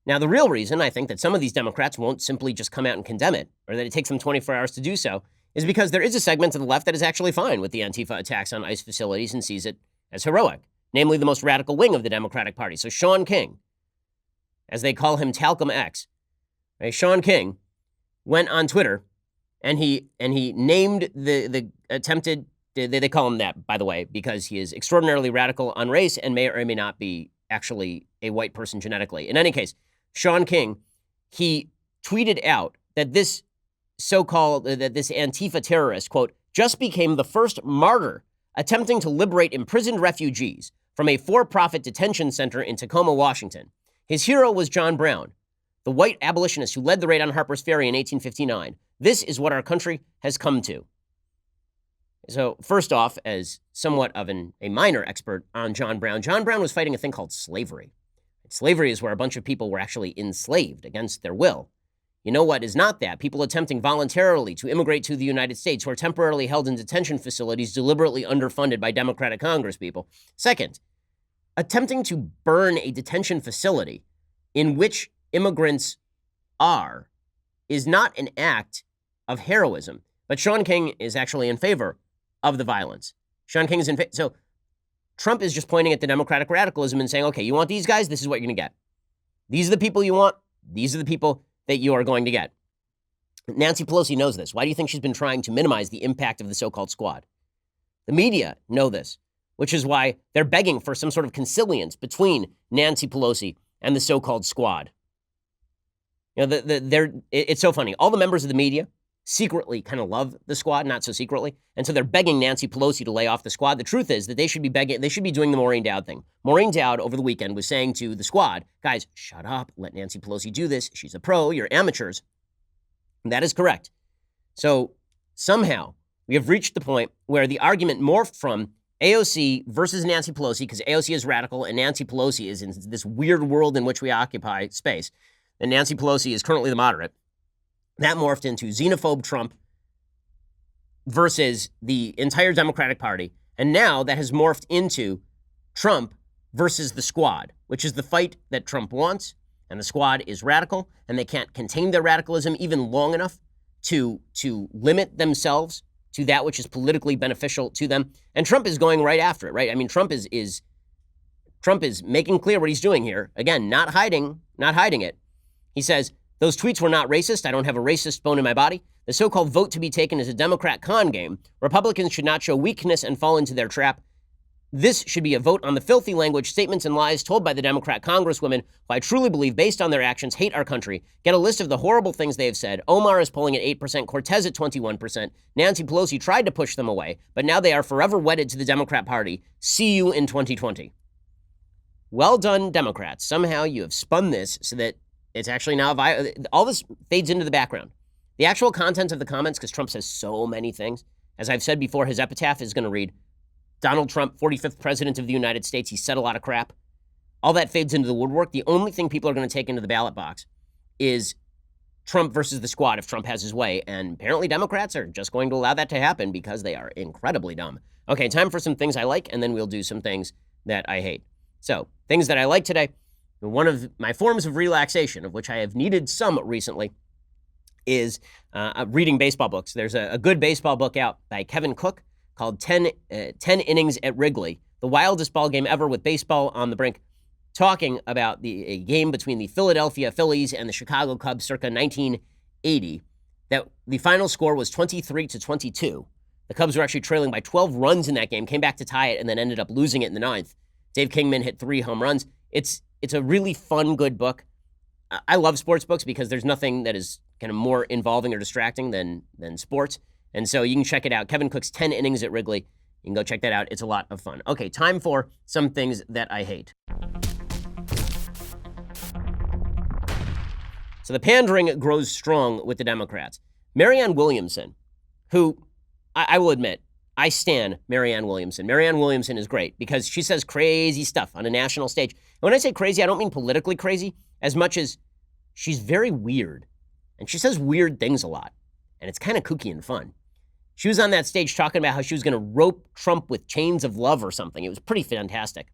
Now, the real reason I think that some of these Democrats won't simply just come out and condemn it, or that it takes them 24 hours to do so, is because there is a segment of the left that is actually fine with the Antifa attacks on ICE facilities and sees it as heroic, namely the most radical wing of the Democratic Party. So Sean King, as they call him Talcum X, right? Sean King went on Twitter and he named the attempted, they call him that, by the way, because he is extraordinarily radical on race and may or may not be actually a white person genetically. In any case, Sean King, he tweeted out that this so-called, that this Antifa terrorist, quote, just became the first martyr attempting to liberate imprisoned refugees from a for-profit detention center in Tacoma, Washington. His hero was John Brown, the white abolitionist who led the raid on Harper's Ferry in 1859. This is what our country has come to. So first off, as somewhat of a minor expert on John Brown was fighting a thing called slavery. Slavery is where a bunch of people were actually enslaved against their will. You know what is not that? People attempting voluntarily to immigrate to the United States who are temporarily held in detention facilities deliberately underfunded by Democratic Congress people. Second, attempting to burn a detention facility in which immigrants are is not an act of heroism. But Sean King is actually in favor of the violence. Sean King is in favor. So Trump is just pointing at the Democratic radicalism and saying, okay, you want these guys? This is what you're going to get. These are the people you want. These are the people that you are going to get. Nancy Pelosi knows this. Why do you think she's been trying to minimize the impact of the so-called squad? The media know this, which is why they're begging for some sort of conciliance between Nancy Pelosi and the so-called squad. You know, it's so funny. All the members of the media secretly kind of love the squad, not so secretly. And so they're begging Nancy Pelosi to lay off the squad. The truth is that they should be doing the Maureen Dowd thing. Maureen Dowd over the weekend was saying to the squad, guys, shut up, let Nancy Pelosi do this. She's a pro, you're amateurs. And that is correct. So somehow we have reached the point where the argument morphed from AOC versus Nancy Pelosi, because AOC is radical and Nancy Pelosi is in this weird world in which we occupy space. And Nancy Pelosi is currently the moderate. That morphed into xenophobe Trump versus the entire Democratic Party. And now that has morphed into Trump versus the squad, which is the fight that Trump wants. And the squad is radical, and they can't contain their radicalism even long enough to limit themselves to that which is politically beneficial to them. And Trump is going right after it, right? I mean, Trump is making clear what he's doing here. Again, not hiding it. He says, those tweets were not racist. I don't have a racist bone in my body. The so-called vote to be taken is a Democrat con game. Republicans should not show weakness and fall into their trap. This should be a vote on the filthy language, statements, and lies told by the Democrat congresswomen who I truly believe, based on their actions, hate our country. Get a list of the horrible things they have said. Omar is polling at 8%, Cortez at 21%. Nancy Pelosi tried to push them away, but now they are forever wedded to the Democrat Party. See you in 2020. Well done, Democrats. Somehow you have spun this so that it's actually now, all this fades into the background. The actual content of the comments, because Trump says so many things, as I've said before, his epitaph is going to read, Donald Trump, 45th president of the United States. He said a lot of crap. All that fades into the woodwork. The only thing people are going to take into the ballot box is Trump versus the squad if Trump has his way. And apparently Democrats are just going to allow that to happen because they are incredibly dumb. Okay, time for some things I like, and then we'll do some things that I hate. So, things that I like today. One of my forms of relaxation, of which I have needed some recently, is reading baseball books. There's a good baseball book out by Kevin Cook called 10 Innings at Wrigley, the wildest ball game ever with baseball on the brink, talking about a game between the Philadelphia Phillies and the Chicago Cubs circa 1980, that the final score was 23-22. The Cubs were actually trailing by 12 runs in that game, came back to tie it, and then ended up losing it in the ninth. Dave Kingman hit 3 home runs. It's a really fun, good book. I love sports books because there's nothing that is kind of more involving or distracting than sports. And so you can check it out. Kevin Cook's 10 Innings at Wrigley. You can go check that out. It's a lot of fun. Okay, time for some things that I hate. So the pandering grows strong with the Democrats. Marianne Williamson, who I will admit, I stan Marianne Williamson. Marianne Williamson is great because she says crazy stuff on a national stage. And when I say crazy, I don't mean politically crazy as much as she's very weird. And she says weird things a lot. And it's kind of kooky and fun. She was on that stage talking about how she was going to rope Trump with chains of love or something. It was pretty fantastic.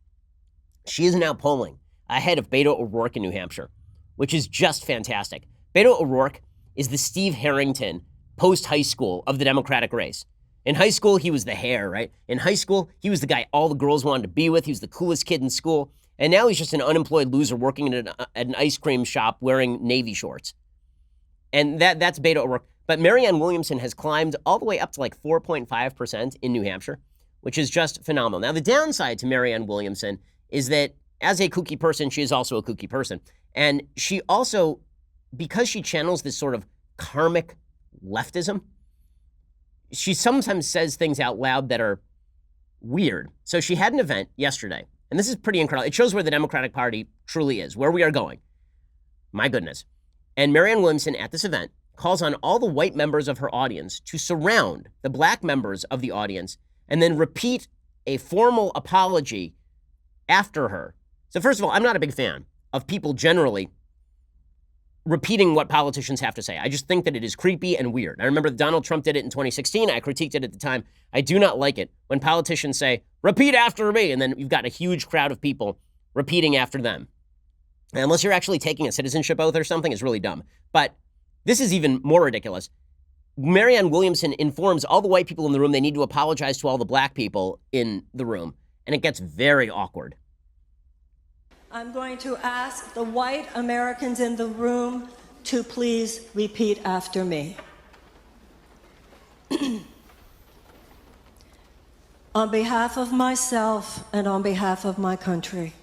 She is now polling ahead of Beto O'Rourke in New Hampshire, which is just fantastic. Beto O'Rourke is the Steve Harrington post-high school of the Democratic race. In high school, he was the hair, right? In high school, he was the guy all the girls wanted to be with. He was the coolest kid in school. And now he's just an unemployed loser working at an ice cream shop wearing Navy shorts. And that's Beto O'Rourke. But Marianne Williamson has climbed all the way up to like 4.5% in New Hampshire, which is just phenomenal. Now, the downside to Marianne Williamson is that as a kooky person, she is also a kooky person. And she also, because she channels this sort of karmic leftism, she sometimes says things out loud that are weird. So she had an event yesterday, and this is pretty incredible. It shows where the Democratic Party truly is, where we are going. My goodness. And Marianne Williamson at this event calls on all the white members of her audience to surround the black members of the audience and then repeat a formal apology after her. So first of all, I'm not a big fan of people generally repeating what politicians have to say. I just think that it is creepy and weird. I remember Donald Trump did it in 2016. I critiqued it at the time. I do not like it when politicians say, repeat after me, and then you've got a huge crowd of people repeating after them. And unless you're actually taking a citizenship oath or something, it's really dumb. But this is even more ridiculous. Marianne Williamson informs all the white people in the room they need to apologize to all the black people in the room, and it gets very awkward. I'm going to ask the white Americans in the room to please repeat after me. On behalf of myself and on behalf of my country,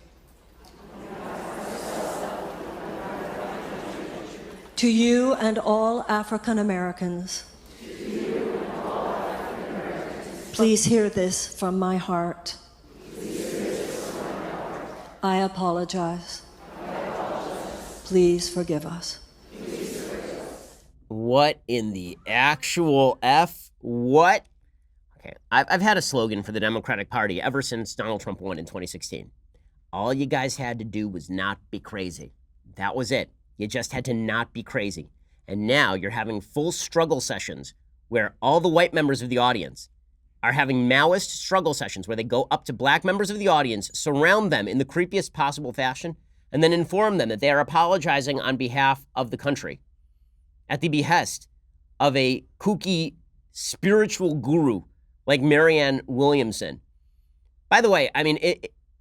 to you and all African Americans, please hear this from my heart. I apologize. Please forgive us. What in the actual F? What? Okay, I've had a slogan for the Democratic Party ever since Donald Trump won in 2016. All you guys had to do was not be crazy. That was it. You just had to not be crazy. And now you're having full struggle sessions where all the white members of the audience are having Maoist struggle sessions where they go up to black members of the audience, surround them in the creepiest possible fashion, and then inform them that they are apologizing on behalf of the country at the behest of a kooky spiritual guru like Marianne Williamson. By the way, I mean,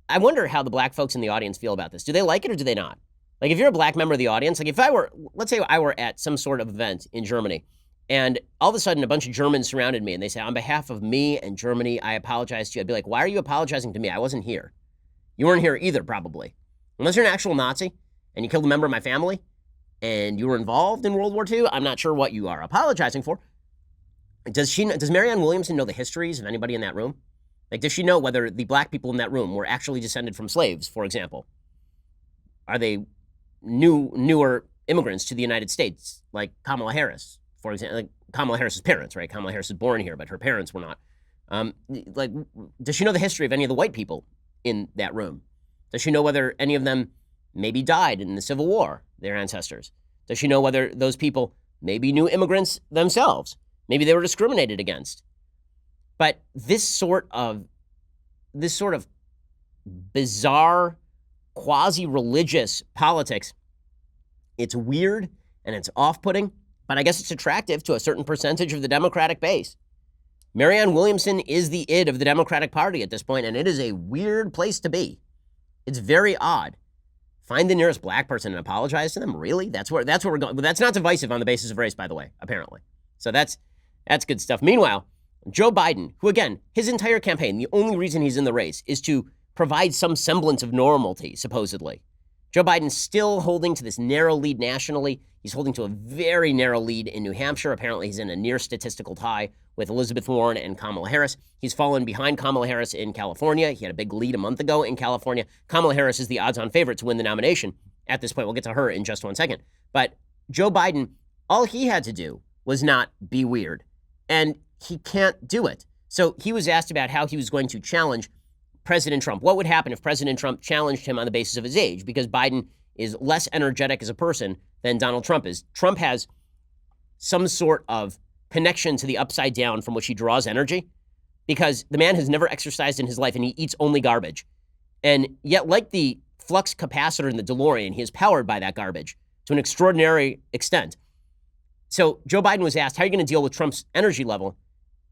I wonder how the black folks in the audience feel about this. Do they like it or do they not? Like, if you're a black member of the audience, like if I were, let's say I were at some sort of event in Germany, and all of a sudden, a bunch of Germans surrounded me, and they say, on behalf of me and Germany, I apologize to you. I'd be like, why are you apologizing to me? I wasn't here. You weren't here either, probably. Unless you're an actual Nazi, and you killed a member of my family, and you were involved in World War II, I'm not sure what you are apologizing for. Does Marianne Williamson know the histories of anybody in that room? Like, does she know whether the black people in that room were actually descended from slaves, for example? Are they newer immigrants to the United States, like Kamala Harris? For example, like Kamala Harris's parents, right? Kamala Harris is born here, but her parents were not. Like, does she know the history of any of the white people in that room? Does she know whether any of them maybe died in the Civil War, their ancestors? Does she know whether those people maybe knew immigrants themselves? Maybe they were discriminated against. But this sort of bizarre, quasi-religious politics, it's weird and it's off-putting. But I guess it's attractive to a certain percentage of the Democratic base. Marianne Williamson is the id of the Democratic Party at this point, and it is a weird place to be. It's very odd. Find the nearest black person and apologize to them? Really? That's where we're going. But that's not divisive on the basis of race, by the way, apparently. So that's good stuff. Meanwhile, Joe Biden, who, again, his entire campaign, the only reason he's in the race is to provide some semblance of normalcy, supposedly. Joe Biden's still holding to this narrow lead nationally. He's holding to a very narrow lead in New Hampshire. Apparently, he's in a near statistical tie with Elizabeth Warren and Kamala Harris. He's fallen behind Kamala Harris in California. He had a big lead a month ago in California. Kamala Harris is the odds-on favorite to win the nomination at this point. We'll get to her in just one second. But Joe Biden, all he had to do was not be weird. And he can't do it. So he was asked about how he was going to challenge President Trump. What would happen if President Trump challenged him on the basis of his age? Because Biden is less energetic as a person than Donald Trump is. Trump has some sort of connection to the upside down from which he draws energy, because the man has never exercised in his life and he eats only garbage. And yet, like the flux capacitor in the DeLorean, he is powered by that garbage to an extraordinary extent. So Joe Biden was asked, how are you going to deal with Trump's energy level?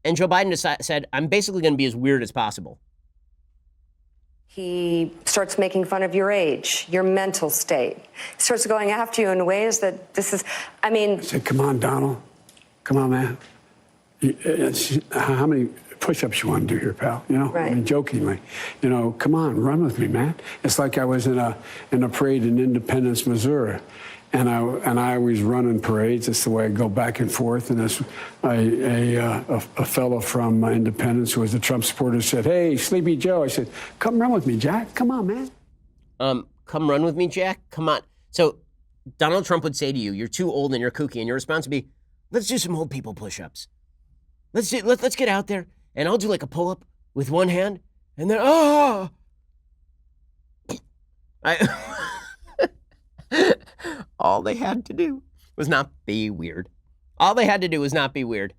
And Joe Biden said, I'm basically going to be as weird as possible. He starts making fun of your age, your mental state. He starts going after you in ways that I said, come on, Donald. Come on, man. How many push-ups you want to do here, pal? Right. I mean, jokingly. Come on, run with me, man. It's like I was in a parade in Independence, Missouri. And I always run in parades. It's the way I go back and forth. And a fellow from Independence who was a Trump supporter said, hey, Sleepy Joe. I said, come run with me, Jack. Come on, man. Come run with me, Jack. Come on. So Donald Trump would say to you, you're too old and you're kooky. And your response would be, let's do some old people push-ups. Let's get out there. And I'll do like a pull-up with one hand. And then, all they had to do was not be weird. All they had to do was not be weird.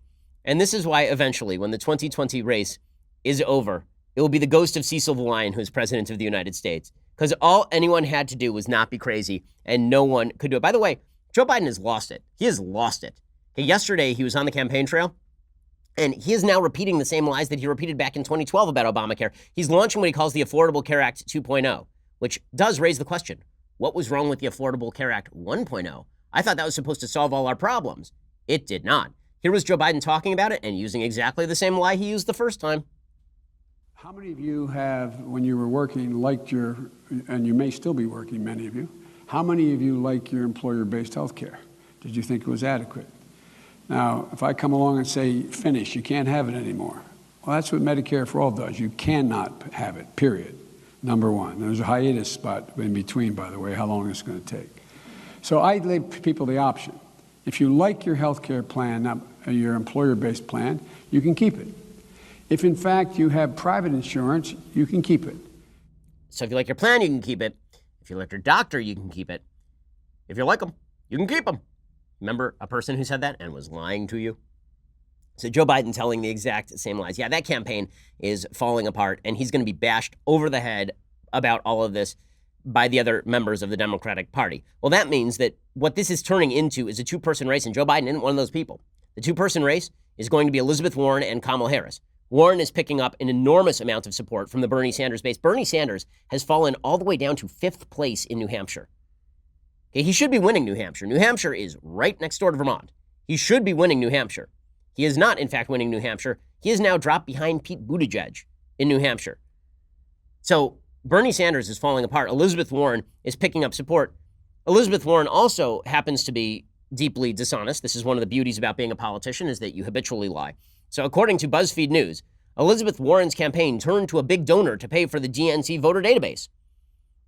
And this is why eventually, when the 2020 race is over, it will be the ghost of Cecil the Lion who is president of the United States. Because all anyone had to do was not be crazy, and no one could do it. By the way, Joe Biden has lost it. He has lost it. Okay, yesterday, he was on the campaign trail, and he is now repeating the same lies that he repeated back in 2012 about Obamacare. He's launching what he calls the Affordable Care Act 2.0, which does raise the question, what was wrong with the Affordable Care Act 1.0? I thought that was supposed to solve all our problems. It did not. Here was Joe Biden talking about it and using exactly the same lie he used the first time. How many of you have, when you were working, and you may still be working, many of you, how many of you like your employer-based health care? Did you think it was adequate? Now, if I come along and say, finish, you can't have it anymore. Well, that's what Medicare for All does. You cannot have it, period. Number one. There's a hiatus spot in between, by the way, how long it's going to take. So I give people the option. If you like your health care plan, your employer-based plan, you can keep it. If, in fact, you have private insurance, you can keep it. So if you like your plan, you can keep it. If you like your doctor, you can keep it. If you like them, you can keep them. Remember a person who said that and was lying to you? So Joe Biden telling the exact same lies. Yeah, that campaign is falling apart, and he's going to be bashed over the head about all of this by the other members of the Democratic Party. Well, that means that what this is turning into is a two-person race, and Joe Biden isn't one of those people. The two-person race is going to be Elizabeth Warren and Kamala Harris. Warren is picking up an enormous amount of support from the Bernie Sanders base. Bernie Sanders has fallen all the way down to 5th place in New Hampshire. Okay, he should be winning New Hampshire. New Hampshire is right next door to Vermont. He should be winning New Hampshire. He is not, in fact, winning New Hampshire. He is now dropped behind Pete Buttigieg in New Hampshire. So Bernie Sanders is falling apart. Elizabeth Warren is picking up support. Elizabeth Warren also happens to be deeply dishonest. This is one of the beauties about being a politician, is that you habitually lie. So according to BuzzFeed News, Elizabeth Warren's campaign turned to a big donor to pay for the DNC voter database.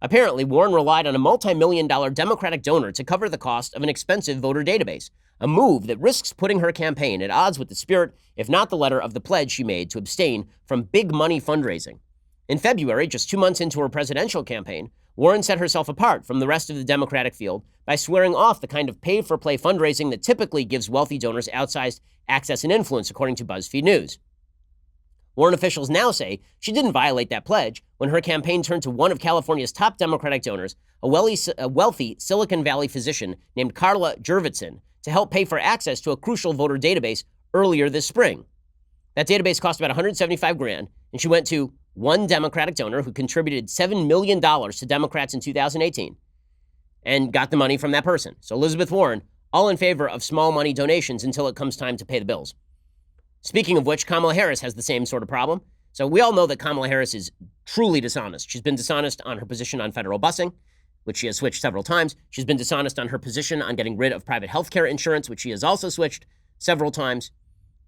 Apparently, Warren relied on a multi-million-dollar Democratic donor to cover the cost of an expensive voter database, a move that risks putting her campaign at odds with the spirit, if not the letter, of the pledge she made to abstain from big money fundraising. In February, just 2 months into her presidential campaign, Warren set herself apart from the rest of the Democratic field by swearing off the kind of pay-for-play fundraising that typically gives wealthy donors outsized access and influence, according to BuzzFeed News. Warren officials now say she didn't violate that pledge when her campaign turned to one of California's top Democratic donors, a wealthy Silicon Valley physician named Carla Jurvetson, to help pay for access to a crucial voter database earlier this spring. That database cost about $175,000, and she went to one Democratic donor who contributed $7 million to Democrats in 2018 and got the money from that person. So Elizabeth Warren, all in favor of small money donations until it comes time to pay the bills. Speaking of which, Kamala Harris has the same sort of problem. So we all know that Kamala Harris is truly dishonest. She's been dishonest on her position on federal busing, which she has switched several times. She's been dishonest on her position on getting rid of private health care insurance, which she has also switched several times.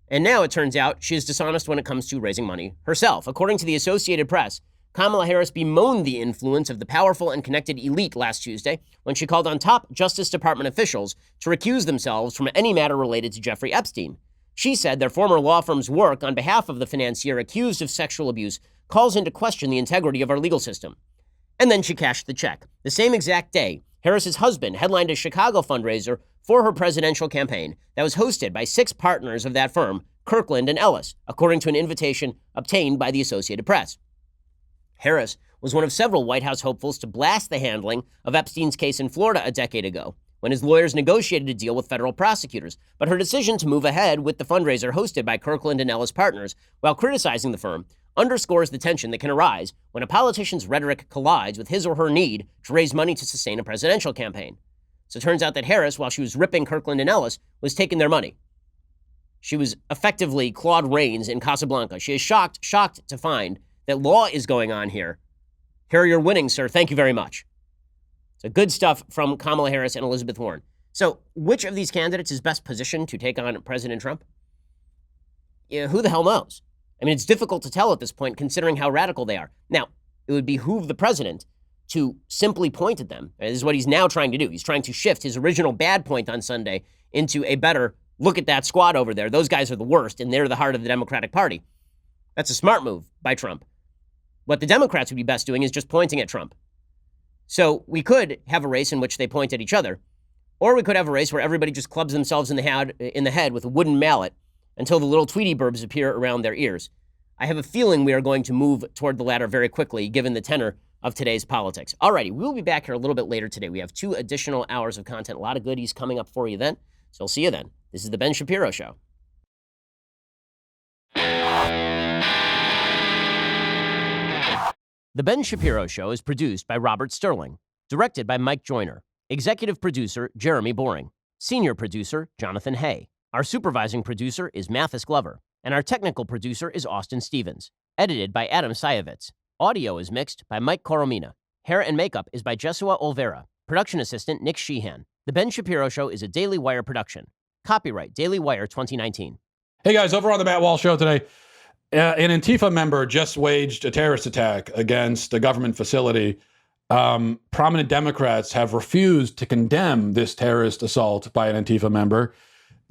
And now it turns out she is dishonest when it comes to raising money herself. According to the Associated Press, Kamala Harris bemoaned the influence of the powerful and connected elite last Tuesday when she called on top Justice Department officials to recuse themselves from any matter related to Jeffrey Epstein. She said their former law firm's work on behalf of the financier accused of sexual abuse calls into question the integrity of our legal system. And then she cashed the check. The same exact day, Harris's husband headlined a Chicago fundraiser for her presidential campaign that was hosted by 6 partners of that firm, Kirkland and Ellis, according to an invitation obtained by the Associated Press. Harris was one of several White House hopefuls to blast the handling of Epstein's case in Florida a decade ago, when his lawyers negotiated a deal with federal prosecutors. But her decision to move ahead with the fundraiser hosted by Kirkland and Ellis partners, while criticizing the firm, underscores the tension that can arise when a politician's rhetoric collides with his or her need to raise money to sustain a presidential campaign. So it turns out that Harris, while she was ripping Kirkland and Ellis, was taking their money. She was effectively Claude Rains in Casablanca. She is shocked to find that law is going on here. Here are your winnings, sir. Thank you very much. So good stuff from Kamala Harris and Elizabeth Warren. So which of these candidates is best positioned to take on President Trump? Yeah, who the hell knows? I mean, it's difficult to tell at this point, considering how radical they are. Now, it would behoove the president to simply point at them. This is what he's now trying to do. He's trying to shift his original bad point on Sunday into a better, look at that squad over there. Those guys are the worst, and they're the heart of the Democratic Party. That's a smart move by Trump. What the Democrats would be best doing is just pointing at Trump. So we could have a race in which they point at each other, or we could have a race where everybody just clubs themselves in the head with a wooden mallet until the little Tweety Burbs appear around their ears. I have a feeling we are going to move toward the latter very quickly, given the tenor of today's politics. Alrighty, we'll be back here a little bit later today. We have 2 additional hours of content, a lot of goodies coming up for you then. So I'll see you then. This is The Ben Shapiro Show. The Ben Shapiro Show is produced by Robert Sterling, directed by Mike Joyner, executive producer Jeremy Boring, senior producer Jonathan Hay. Our supervising producer is Mathis Glover, and our technical producer is Austin Stevens, edited by Adam Sayevitz. Audio is mixed by Mike Coromina. Hair and makeup is by Jesua Olvera. Production assistant Nick Sheehan. The Ben Shapiro Show is a Daily Wire production. Copyright Daily Wire 2019. Hey guys, over on the Matt Walsh Show today, an Antifa member just waged a terrorist attack against a government facility. Prominent Democrats have refused to condemn this terrorist assault by an Antifa member.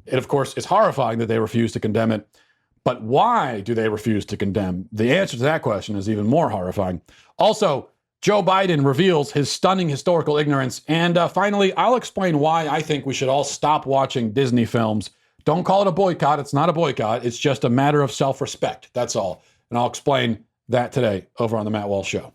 It, of course, is horrifying that they refuse to condemn it. But why do they refuse to condemn? The answer to that question is even more horrifying. Also, Joe Biden reveals his stunning historical ignorance. And finally, I'll explain why I think we should all stop watching Disney films. Don't call it a boycott. It's not a boycott. It's just a matter of self-respect. That's all. And I'll explain that today over on the Matt Walsh Show.